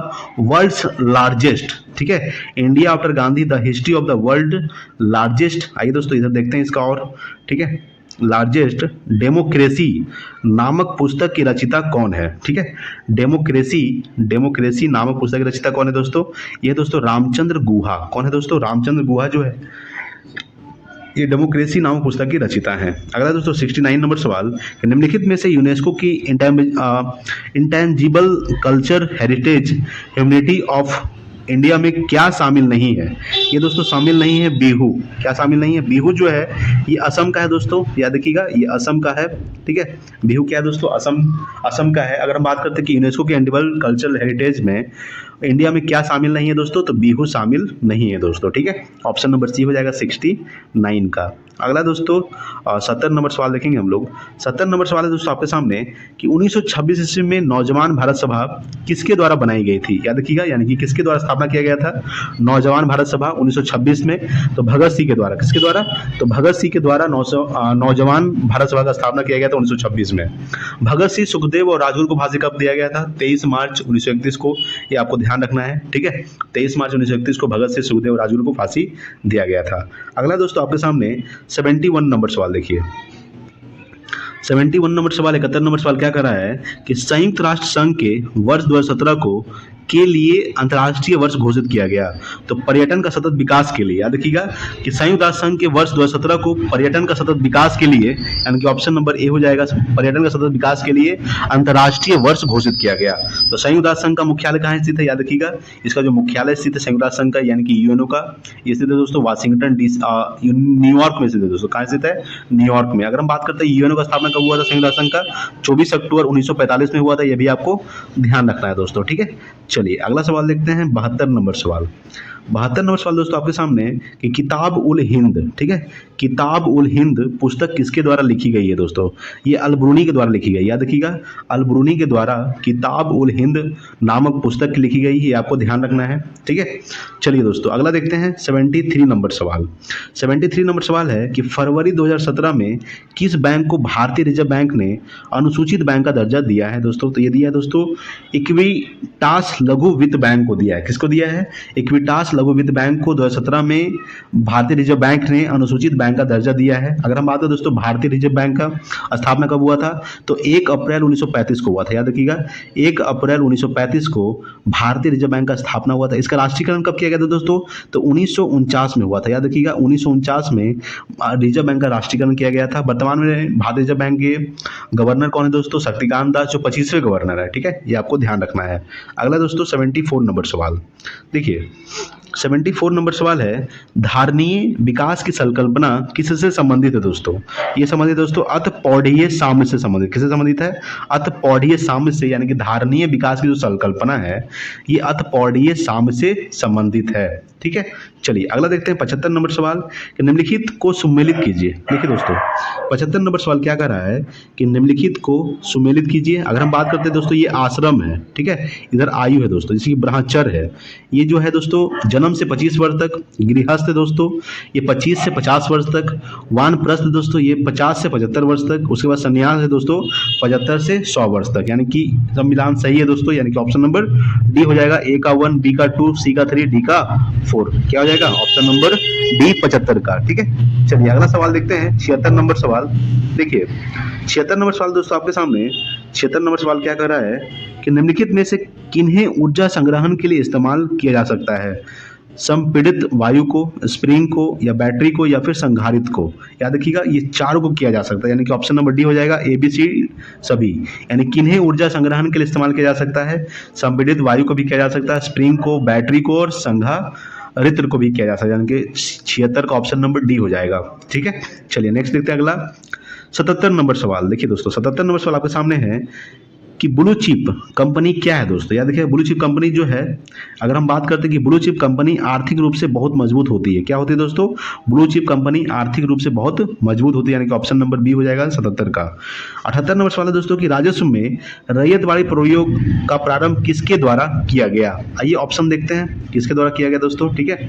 world's largest. ठीक है, India after Gandhi the history of the world largest. आइए दोस्तों इधर देखते हैं इसका और। ठीक है, लार्जेस्ट डेमोक्रेसी नामक पुस्तक की रचिता कौन है? ठीक है, डेमोक्रेसी नामक पुस्तक की रचिता कौन है दोस्तों? ये दोस्तों रामचंद्र गुहा। कौन है दोस्तों? रामचंद्र गुहा जो है ये डेमोक्रेसी नामक पुस्तक की रचिता है। अगला दोस्तों 69 नंबर सवाल, निम्नलिखित में से यूनेस्को की intangible culture heritage humanity of India में क्या शामिल नहीं है? ये दोस्तों शामिल नहीं है बिहू। क्या शामिल नहीं है? बिहू जो है ये असम का है दोस्तों, याद रखिएगा ये असम का है। ठीक है, बिहू क्या है दोस्तों? असम का है। अगर हम बात करते हैं कि यूनेस्को के इंटेंजिबल कल्चरल हेरिटेज में इंडिया में क्या शामिल नहीं है दोस्तों? तो बिहू शामिल नहीं है दोस्तों। ठीक है, ऑप्शन नंबर सी हो जाएगा 69 का। अगला दोस्तों 70 नंबर सवाल देखेंगे हम लोग। 70 नंबर सवाल है दोस्तों आपके सामने कि 1926 ईस्वी में नौजवान भारत सभा किसके द्वारा बनाई गई थी? याद रखिएगा, यानी कि किसके द्वारा स्थापना किया गया था नौजवान भारत सभा 1926 में? तो भगत सिंह के द्वारा। किसके द्वारा? तो भगत सिंह के द्वारा नौजवान भारत सभा का स्थापना किया गया था 1926 में। भगत सिंह, सुखदेव और राजगुरु को फांसी कब दिया गया था? 23 मार्च 1931 को। ये आपको ध्यान रखना है। ठीक है, 23 मार्च 1931 को भगत सिंह, सुखदेव और राजगुरु को फांसी दिया गया था। अगला दोस्तों आपके सामने 71 नंबर सवाल देखिए। 71 नंबर सवाल 71 नंबर सवाल क्या कर रहा है कि संयुक्त राष्ट्र संघ के वर्ष 2017 को के लिए अंतर्राष्ट्रीय वर्ष घोषित किया गया? तो पर्यटन का सतत विकास के लिए, याद रखिएगा कि संयुक्त राष्ट्र संघ के वर्ष 2017 को पर्यटन का सतत विकास के लिए, यानी कि ऑप्शन नंबर ए हो जाएगा, पर्यटन का सतत विकास के लिए अंतर्राष्ट्रीय वर्ष घोषित किया गया। तो संयुक्त राष्ट्र संघ का मुख्यालय कहाँ स्थित है? याद रखिएगा इसका जो मुख्यालय स्थित है संयुक्त राष्ट्र संघ का, यानी कि यूएनओ का, ये स्थित है दोस्तों वाशिंगटन डीसी, न्यूयॉर्क में स्थित है दोस्तों। कहाँ स्थित है? न्यूयॉर्क में। अगर हम बात करते हैं यूएनओ का स्थापना कब हुआ था संयुक्त राष्ट्र संघ का? 24 अक्टूबर 1945 में हुआ था। यह भी आपको ध्यान रखना है दोस्तों, ठीक है। चलिए अगला सवाल देखते हैं, 72 नंबर सवाल। 72 नंबर सवाल दोस्तों आपके सामने कि किताब उल हिंद, ठीक है, किताब उल हिंद पुस्तक किसके द्वारा लिखी गई है दोस्तों? ये अल-ब्रूनी के द्वारा लिखी गई। याद रखिएगा अल-ब्रूनी के द्वारा किताब उल हिंद नामक पुस्तक लिखी गई है, आपको ध्यान रखना है, ठीक है। चलिए दोस्तों अगला देखते हैं 73 नंबर सवाल। 73 नंबर सवाल है कि फरवरी 2017 में किस बैंक को भारतीय रिजर्व बैंक ने अनुसूचित बैंक का दर्जा दिया है दोस्तों? तो ये दिया है दोस्तों इक्विटास लघु वित्त बैंक को दिया है। किसको दिया है? इक्विटास लघु वित्त बैंक को 2017 में भारतीय रिजर्व बैंक ने अनुसूचित बैंक का दर्जा दिया है। अगर हम बात करें दोस्तों भारतीय रिजर्व बैंक का स्थापना कब हुआ था? तो 1 अप्रैल 1935 को हुआ था। याद रखिएगा 1 अप्रैल 1935 को भारतीय रिजर्व बैंक का स्थापना हुआ था। इसका राष्ट्रीयकरण कब किया गया था दोस्तों? तो 1949 में हुआ था। याद रखिएगा 1949 में रिजर्व बैंक का राष्ट्रीयकरण किया गया था। वर्तमान में भारतीय रिजर्व बैंक के गवर्नर कौन है दोस्तों? शक्तिकांत दास, जो 25वें गवर्नर है, ठीक है, ये आपको ध्यान रखना है। अगला दोस्तों 74 नंबर सवाल देखिए, 74 नंबर सवाल है धारणीय विकास की संकल्पना किससे संबंधित है दोस्तों? ये संबंधित है दोस्तों अतपौढ़ीय साम्य से संबंधित। किससे संबंधित है? अतपौढ़ीय साम्य से, यानी कि धारणीय विकास की जो संकल्पना है ये अतपौढ़ीय साम्य से संबंधित है, ठीक है। चलिए अगला देखते हैं 75 नंबर सवाल कि निम्नलिखित को सुमेलित कीजिए। देखिए दोस्तों 75 नंबर सवाल क्या कह रहा है कि निम्नलिखित को सुमेलित कीजिए। अगर हम बात करते हैं दोस्तों ये आश्रम है, ठीक है, इधर आयु है दोस्तों, जैसे कि ब्रह्मचर है, ये जो है दोस्तों जन्म से 25 वर्ष तक, गृहस्थ है दोस्तों ये 25 से 50 वर्ष तक, वानप्रस्थ दोस्तों ये 50 से 75 वर्ष तक, उसके बाद संन्यास है दोस्तों 75 से 100 वर्ष तक, यानी कि सब मिलान सही है दोस्तों, यानी कि ऑप्शन नंबर डी हो जाएगा। ए का 1, बी का 2, सी का 3, डी का 4, क्या हो जाएगा? ऑप्शन नंबर डी 75 का, ठीक है। चलिए अगला सवाल देखते हैं 76 नंबर सवाल। देखिए 76 नंबर सवाल दोस्तों आपके सामने, 76 नंबर सवाल क्या कर रहा है कि निम्नलिखित में से किन्हें ऊर्जा संग्रहण के लिए इस्तेमाल किया जा सकता है? संपीड़ित वायु को, स्प्रिंग को, या बैटरी को, या फिर संधारित्र को। याद रखिएगा ये चारों को किया जा सकता है, यानी कि ऑप्शन नंबर डी हो जाएगा। ए बी सी सभी, यानी किन्हें ऊर्जा संग्रहण के लिए इस्तेमाल किया जा सकता है? संपीड़ित वायु को भी किया जा सकता है, स्प्रिंग को, बैटरी को, और संधारित्र को भी किया जा सकता है, यानी कि 76 का ऑप्शन नंबर डी हो जाएगा, ठीक है। चलिए नेक्स्ट देखते हैं अगला 77 नंबर सवाल। देखिए दोस्तों 77 नंबर सवाल आपके सामने है कि ब्लू चिप कंपनी क्या है दोस्तों? याद देखिए ब्लू चिप कंपनी जो है, अगर हम बात करते हैं कि ब्लू चिप कंपनी आर्थिक रूप से बहुत मजबूत होती है। क्या होती है दोस्तों? ब्लू चिप कंपनी आर्थिक रूप से बहुत मजबूत होती है, यानी कि ऑप्शन नंबर बी हो जाएगा 77 का। 78 नंबर सवाल है दोस्तों कि राजस्व में रैयतवाड़ी प्रयोग का प्रारंभ किसके द्वारा किया गया? आइए ऑप्शन देखते हैं किसके द्वारा किया गया दोस्तों, ठीक है।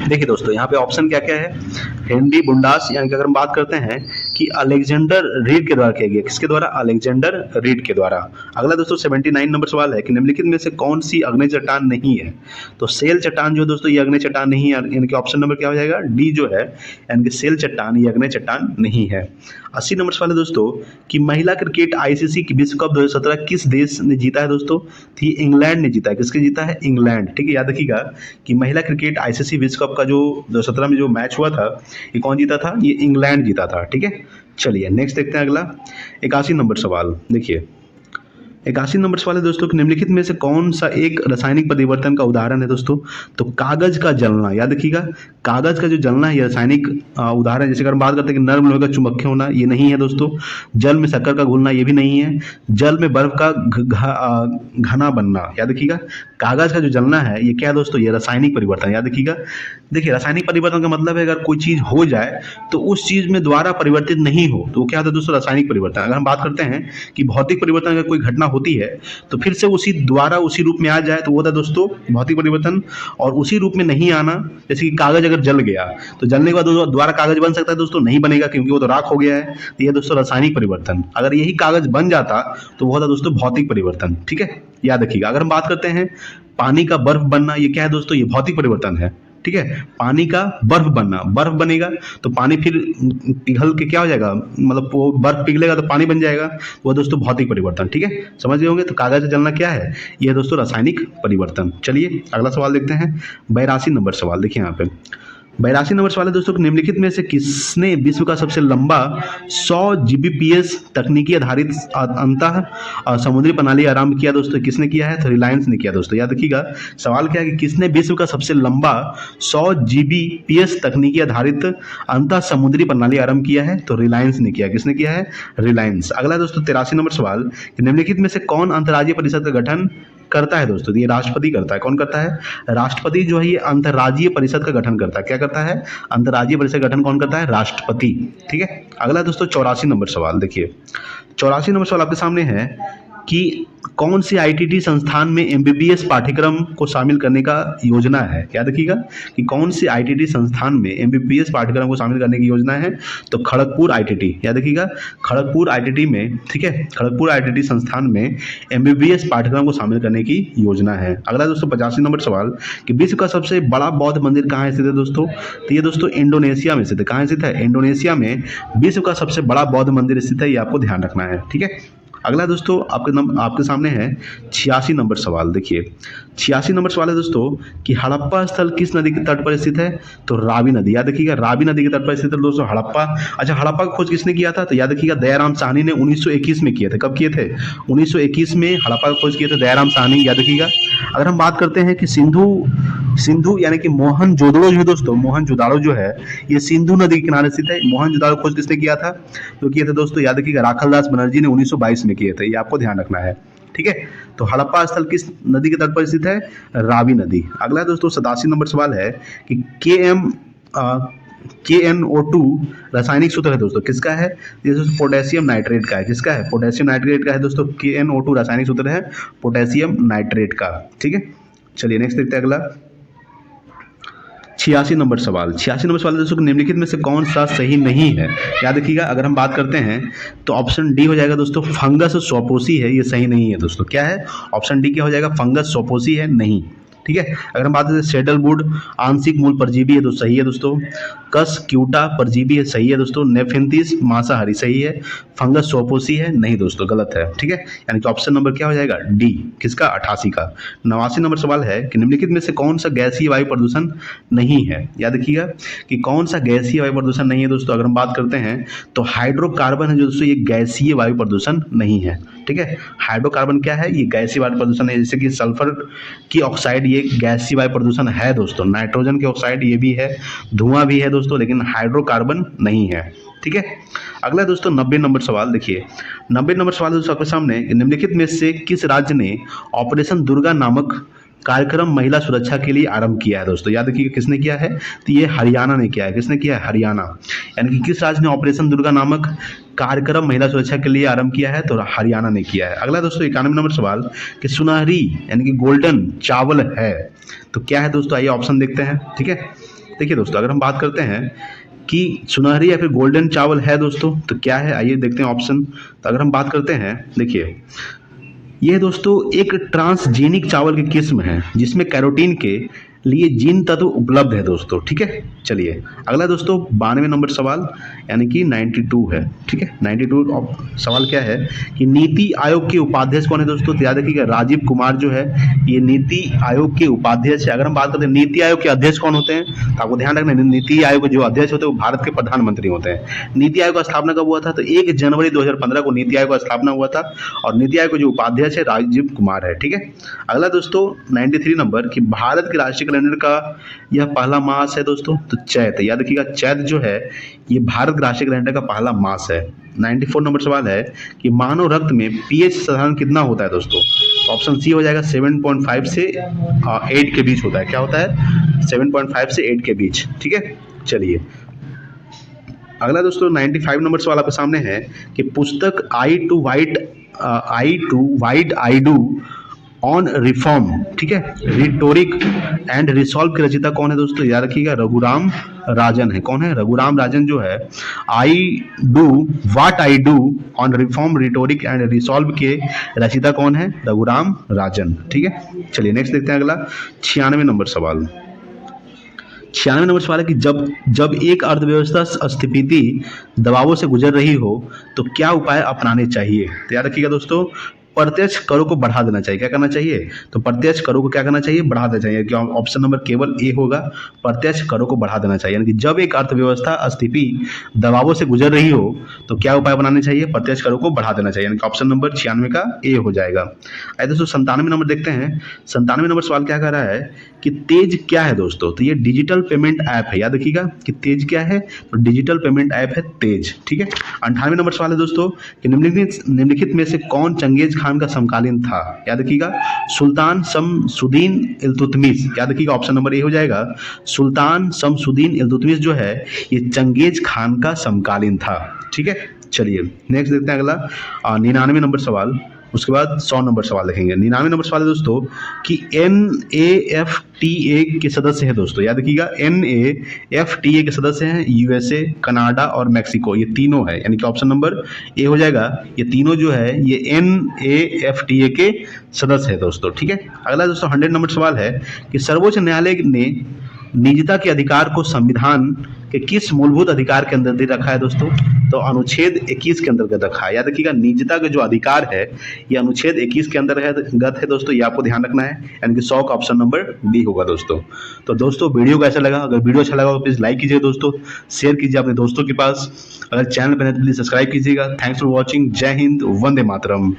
देखिए दोस्तों यहाँ पे ऑप्शन क्या क्या है? हेनरी बुंडास, यानी कि अगर हम बात करते हैं कि अलेक्जेंडर रीड के द्वारा किया गया। किसके द्वारा? अलेक्जेंडर रीड के द्वारा। अगला दोस्तों 79 नंबर सवाल है कि निम्नलिखित में से कौन सी अग्नि चट्टान नहीं है? तो सेल चट्टान जो दोस्तों ये अग्नि चट्टान नहीं है, यानी कि ऑप्शन नंबर क्या हो जाएगा? डी जो है, यानी कि सेल चट्टान ये अग्नि चट्टान नहीं है। 80 नंबर सवाल है दोस्तों कि महिला क्रिकेट आईसीसी की विश्व कप 2017 किस देश ने जीता है दोस्तों? तो ये इंग्लैंड ने जीता है। किसके जीता है? इंग्लैंड, ठीक है। याद रखिएगा कि महिला क्रिकेट आईसीसी विश्व कप का जो 2017 में जो मैच हुआ था ये कौन जीता था? ये इंग्लैंड जीता था, ठीक है। चलिए नेक्स्ट देखते हैं अगला 81 नंबर सवाल। देखिए 81 नंबर सवाल है दोस्तों कि निम्नलिखित में से कौन सा एक रासायनिक परिवर्तन का उदाहरण है दोस्तों? तो कागज का जलना। याद रखिएगा कागज का जो जलना है ये रासायनिक उदाहरण है। जैसे अगर हम बात करते हैं कि नर्म लोहे का चुंबकीय होना, ये नहीं है दोस्तों। जल में शक्कर का घुलना, ये भी नहीं है। जल में बर्फ का घना बनना। याद रखिएगा कागज का जो जलना है ये क्या है दोस्तों? ये रासायनिक परिवर्तन। याद रखिएगा देखिए रासायनिक परिवर्तन का मतलब है अगर कोई चीज हो जाए तो उस चीज में दोबारा परिवर्तित नहीं हो तो क्या होता है दोस्तों? रासायनिक परिवर्तन। अगर हम बात करते हैं कि भौतिक परिवर्तन अगर कोई घटना होती है तो फिर से उसी दोबारा उसी रूप में आ जाए तो वो होता है दोस्तों भौतिक परिवर्तन। और उसी रूप में नहीं आना, जैसे कि कागज अगर जल गया तो जलने के बाद दोबारा कागज बन सकता है दोस्तों? नहीं बनेगा, क्योंकि वो तो राख हो गया है। तो ये दोस्तों रासायनिक परिवर्तन। अगर यही कागज बन जाता तो वो होता दोस्तों भौतिक परिवर्तन, ठीक है। याद रखिएगा अगर हम बात करते हैं पानी का बर्फ बनना, ये क्या है दोस्तों? ये भौतिक परिवर्तन है। ठीक है, पानी का बर्फ बनना, बर्फ बनेगा तो पानी फिर पिघल के क्या हो जाएगा, मतलब वो बर्फ पिघलेगा तो पानी बन जाएगा, वो दोस्तों भौतिक परिवर्तन। ठीक है, समझ गए होंगे। तो कागज से जलना क्या है, ये दोस्तों रासायनिक परिवर्तन। चलिए अगला सवाल देखते हैं, 82 नंबर सवाल देखिए यहाँ पे। 82 नंबर सवाल है दोस्तों, निम्नलिखित में से किसने विश्व का सबसे लंबा 100 जीबीपीएस तकनीकी आधारित अंतः समुद्री प्रणाली आरंभ किया दोस्तों, किसने किया है, तो रिलायंस ने किया दोस्तों। याद रखिएगा, सवाल क्या है कि किसने विश्व का सबसे लंबा 100 जीबीपीएस तकनीकी आधारित अंतः समुद्री प्रणाली आरंभ किया है, तो रिलायंस ने किया। किसने किया है, रिलायंस। अगला दोस्तों 83 नंबर सवाल, निम्नलिखित में से कौन अंतर्राज्यीय परिषद का गठन करता है दोस्तों, ये राष्ट्रपति करता है। कौन करता है, राष्ट्रपति जो है ये अंतर्राज्यीय परिषद का गठन करता है। क्या करता है, अंतर्राज्यीय परिषद का गठन कौन करता है, राष्ट्रपति। ठीक है, अगला दोस्तों 84 नंबर सवाल देखिए। 84 नंबर सवाल आपके सामने है कि कौन सी आईटीटी संस्थान में एमबीबीएस पाठ्यक्रम को शामिल करने का योजना है। याद रखिएगा कि कौन सी आईटीटी संस्थान में एमबीबीएस पाठ्यक्रम को शामिल करने की योजना है, तो खड़गपुर आईटीटी। याद रखिएगा, खड़गपुर आईटीटी में, ठीक है, खड़गपुर आईटीटी संस्थान में एमबीबीएस पाठ्यक्रम को शामिल करने की योजना है। अगला दोस्तों 85 नंबर सवाल कि विश्व का सबसे बड़ा बौद्ध मंदिर कहाँ स्थित है दोस्तों, तो ये दोस्तों इंडोनेशिया में स्थित है। कहाँ स्थित है, इंडोनेशिया में विश्व का सबसे बड़ा बौद्ध मंदिर स्थित है, ये आपको ध्यान रखना है। ठीक है, अगला दोस्तों आपके सामने है 86 नंबर सवाल देखिए। 86 नंबर सवाल है दोस्तों कि हड़प्पा स्थल किस नदी के तट पर स्थित है, तो रावी नदी। याद रखिएगा, रावी नदी के तट पर स्थित है दोस्तों हड़प्पा। अच्छा, हड़प्पा की खोज किसने किया था, तो याद रखिएगा दयाराम साहनी ने 1921 में किए थे। कब किए थे, 1921 में हड़प्पा की खोज किए थे दयाराम साहनी। याद रखिएगा। अगर हम बात करते हैं कि सिंधु यानी कि मोहनजोदड़ो जो है दोस्तों, मोहनजोदड़ो जो है ये सिंधु नदी के किनारे स्थित है। मोहनजोदड़ो खोज किसने किया था, तो किए थे दोस्तों, याद रखिएगा राखलदास बनर्जी ने 1922 में किए थे, ये आपको ध्यान रखना है। ठीक है, तो हड़प्पा स्थल किस नदी के तट पर स्थित है, रावी नदी। अगला दोस्तों 87 नंबर सवाल है कि KNO2 रासायनिक सूत्र है दोस्तों, किसका है, ये दोस्तों पोटेशियम नाइट्रेट का है। किसका है, पोटेशियम नाइट्रेट का है दोस्तों। KNO2 रासायनिक सूत्र है पोटेशियम नाइट्रेट का। ठीक है, चलिए नेक्स्ट देखते हैं अगला 86 नंबर सवाल। 86 नंबर सवाल दोस्तों, निम्नलिखित में से कौन सा सही नहीं है। याद रखिएगा, अगर हम बात करते हैं तो ऑप्शन डी हो जाएगा दोस्तों, फंगस स्वपोषी है, ये सही नहीं है दोस्तों। क्या है, ऑप्शन डी क्या हो जाएगा, फंगस स्वपोषी है, नहीं। ठीक है, अगर हम बात करें सैडलवुड आंशिक मूल परजीवी है, तो सही है दोस्तों। कस क्यूटा परजीवी है, सही है दोस्तों। नेफेंथिस मांसाहारी, सही है। फंगस स्वपोषी है, नहीं दोस्तों, गलत है। ठीक है, यानी कि ऑप्शन नंबर क्या हो जाएगा, डी। किसका, 88 का। 89 नंबर सवाल है कि निम्नलिखित में से कौन सा गैसीय वायु प्रदूषण नहीं है। याद रखिएगा कि कौन सा गैसीय वायु प्रदूषण नहीं है दोस्तों। अगर हम बात करते हैं तो हाइड्रोकार्बन है जो दोस्तों, ये गैसीय वायु प्रदूषण नहीं है। ठीक है, हाइड्रोकार्बन क्या है, ये गैसीय वायु प्रदूषण है। जैसे कि सल्फर की ऑक्साइड ये गैसीय वायु प्रदूषण है दोस्तों। नाइट्रोजन की ऑक्साइड ये भी है, धुआं भी है दोस्तों, लेकिन हाइड्रोकार्बन नहीं है। ठीक है, अगला दोस्तों 90 नंबर सवाल देखिए। 90 नंबर सवाल दोस्तों आपके सामने, निम्नलिखित में से किस राज्य ने ऑपरेशन दुर्गा नामक कार्यक्रम महिला सुरक्षा के लिए आरंभ किया है दोस्तों। याद रखिए किसने किया है, तो ये हरियाणा ने किया है। किसने किया है, हरियाणा। यानी कि किस राज्य ने ऑपरेशन दुर्गा नामक कार्यक्रम महिला सुरक्षा के लिए आरंभ किया है, तो हरियाणा ने किया है। अगला दोस्तों 91 नंबर सवाल कि सुनहरी यानी कि गोल्डन चावल है, तो क्या है दोस्तों, आइए ऑप्शन देखते हैं। ठीक है, देखिए दोस्तों, अगर हम बात करते हैं कि सुनहरी या फिर गोल्डन चावल है दोस्तों, तो क्या है, आइए देखते हैं ऑप्शन। तो अगर हम बात करते हैं, देखिए ये दोस्तों एक ट्रांसजेनिक चावल की किस्म है जिसमें कैरोटीन के लिए जीन तत्व उपलब्ध है दोस्तों। ठीक है, चलिए अगला दोस्तों 92 नंबर सवाल यानी कि 92 है। ठीक है, 92 सवाल क्या है कि नीति आयोग के उपाध्यक्ष कौन है दोस्तों। तो याद रखिएगा राजीव कुमार जो है ये नीति आयोग के उपाध्यक्ष है। अगर हम बात करते हैं नीति आयोग के अध्यक्ष कौन होते हैं, तो आपको ध्यान रखना है नीति आयोग के जो अध्यक्ष होते हैं वो भारत के प्रधानमंत्री होते हैं। नीति आयोग का स्थापना कब हुआ था, तो 1 जनवरी 2015 को नीति आयोग का स्थापना हुआ था और नीति आयोग के जो उपाध्यक्ष है राजीव कुमार है। ठीक है, अगला दोस्तों 93 नंबर कि भारत के राष्ट्रीय कैलेंडर का यह पहला मास है दोस्तों, तो चैत। याद रखिएगा चैत जो है ये भारत के राष्ट्रीय कैलेंडर का पहला मास है। 94 नंबर सवाल है कि मानव रक्त में पीएच साधारण कितना होता है दोस्तों। ऑप्शन सी हो जाएगा 7.5 से 8 के बीच होता है। क्या होता है, 7.5 से 8 के बीच। ठीक है, चलिए अगला दोस्तों 95 नंबर सवाल आपके सामने है कि पुस्तक I too wide I do on reform, ठीक है, रिटोरिक एंड रिसॉल्व की रचयिता कौन है दोस्तों। याद रखिएगा रघुराम राजन है। कौन है, रघुराम राजन जो है what I do on reform rhetoric and resolve के रचयिता कौन है, रघुराम राजन। ठीक है, चलिए नेक्स्ट देखते हैं अगला 96 नंबर सवाल। 96 नंबर सवाल है कि जब जब एक अर्थव्यवस्था स्थिति दबावों से गुजर रही हो तो क्या उपाय अपनाने चाहिए। तो याद रखिएगा दोस्तों, प्रत्यक्ष करों को बढ़ा देना चाहिए। क्या करना चाहिए, तो प्रत्यक्ष करों को क्या करना चाहिए, बढ़ा देना चाहिए। क्या ऑप्शन नंबर केवल ए होगा, प्रत्यक्ष करों को बढ़ा देना चाहिए। यानी कि जब एक अर्थव्यवस्था स्थिति दबावों से गुजर रही हो तो क्या उपाय बनाने चाहिए, प्रत्यक्ष करों को बढ़ा देना चाहिए। यानी कि ऑप्शन नंबर 96 का ए हो जाएगा। आइए दोस्तों 97 नंबर देखते हैं। 97 नंबर सवाल क्या कह रहा है कि तेज क्या है दोस्तों। तो ये डिजिटल पेमेंट ऐप है। याद रखिएगा कि तेज क्या है, तो डिजिटल पेमेंट ऐप है तेज। ठीक है। 98 नंबर सवाल है दोस्तों कि निम्नलिखित में से कौन चंगेज खान का समकालीन था। याद रखिएगा, सुल्तान शमसुद्दीन इल्तुतमिश। याद रखिएगा ऑप्शन नंबर ए हो जाएगा। सुल्तान शमसुद्दीन इल्तुतमिश जो है ये चंगेज खान का समकालीन था। ठीक है। चलिए नेक्स्ट देखते हैं अगला 99 नंबर सवाल। उसके बाद 100 नंबर सवाल देखेंगे। 99 नंबर सवाल है दोस्तों कि NAFTA के सदस्य हैं दोस्तों। याद रखिएगा NAFTA के सदस्य हैं USA, कनाडा और मैक्सिको। ये तीनों है, यानी कि ऑप्शन नंबर ए हो जाएगा। ये तीनों जो है ये NAFTA के सदस्य है दोस्तों। ठीक है। अगला दोस्तों 100 नंबर सवाल है कि सर्वोच्च न्यायालय ने निजता के अधिकार को संविधान के किस मूलभूत अधिकार के अंदर दे रखा है दोस्तों, तो अनुच्छेद 21 के अंतर्गत रखा है। याद रखिएगा निजता का जो अधिकार है ये अनुच्छेद 21 के अंतर्गत है दोस्तों, ये आपको ध्यान रखना है। यानी कि 100 का ऑप्शन नंबर डी होगा दोस्तों। तो दोस्तों वीडियो कैसा लगा, अगर वीडियो अच्छा लगा तो प्लीज़ लाइक कीजिए दोस्तों, शेयर कीजिए अपने दोस्तों के पास। अगर चैनल पर नहीं तो प्लीज़ सब्सक्राइब कीजिएगा। Thanks for watching. जय हिंद, वंदे मातरम।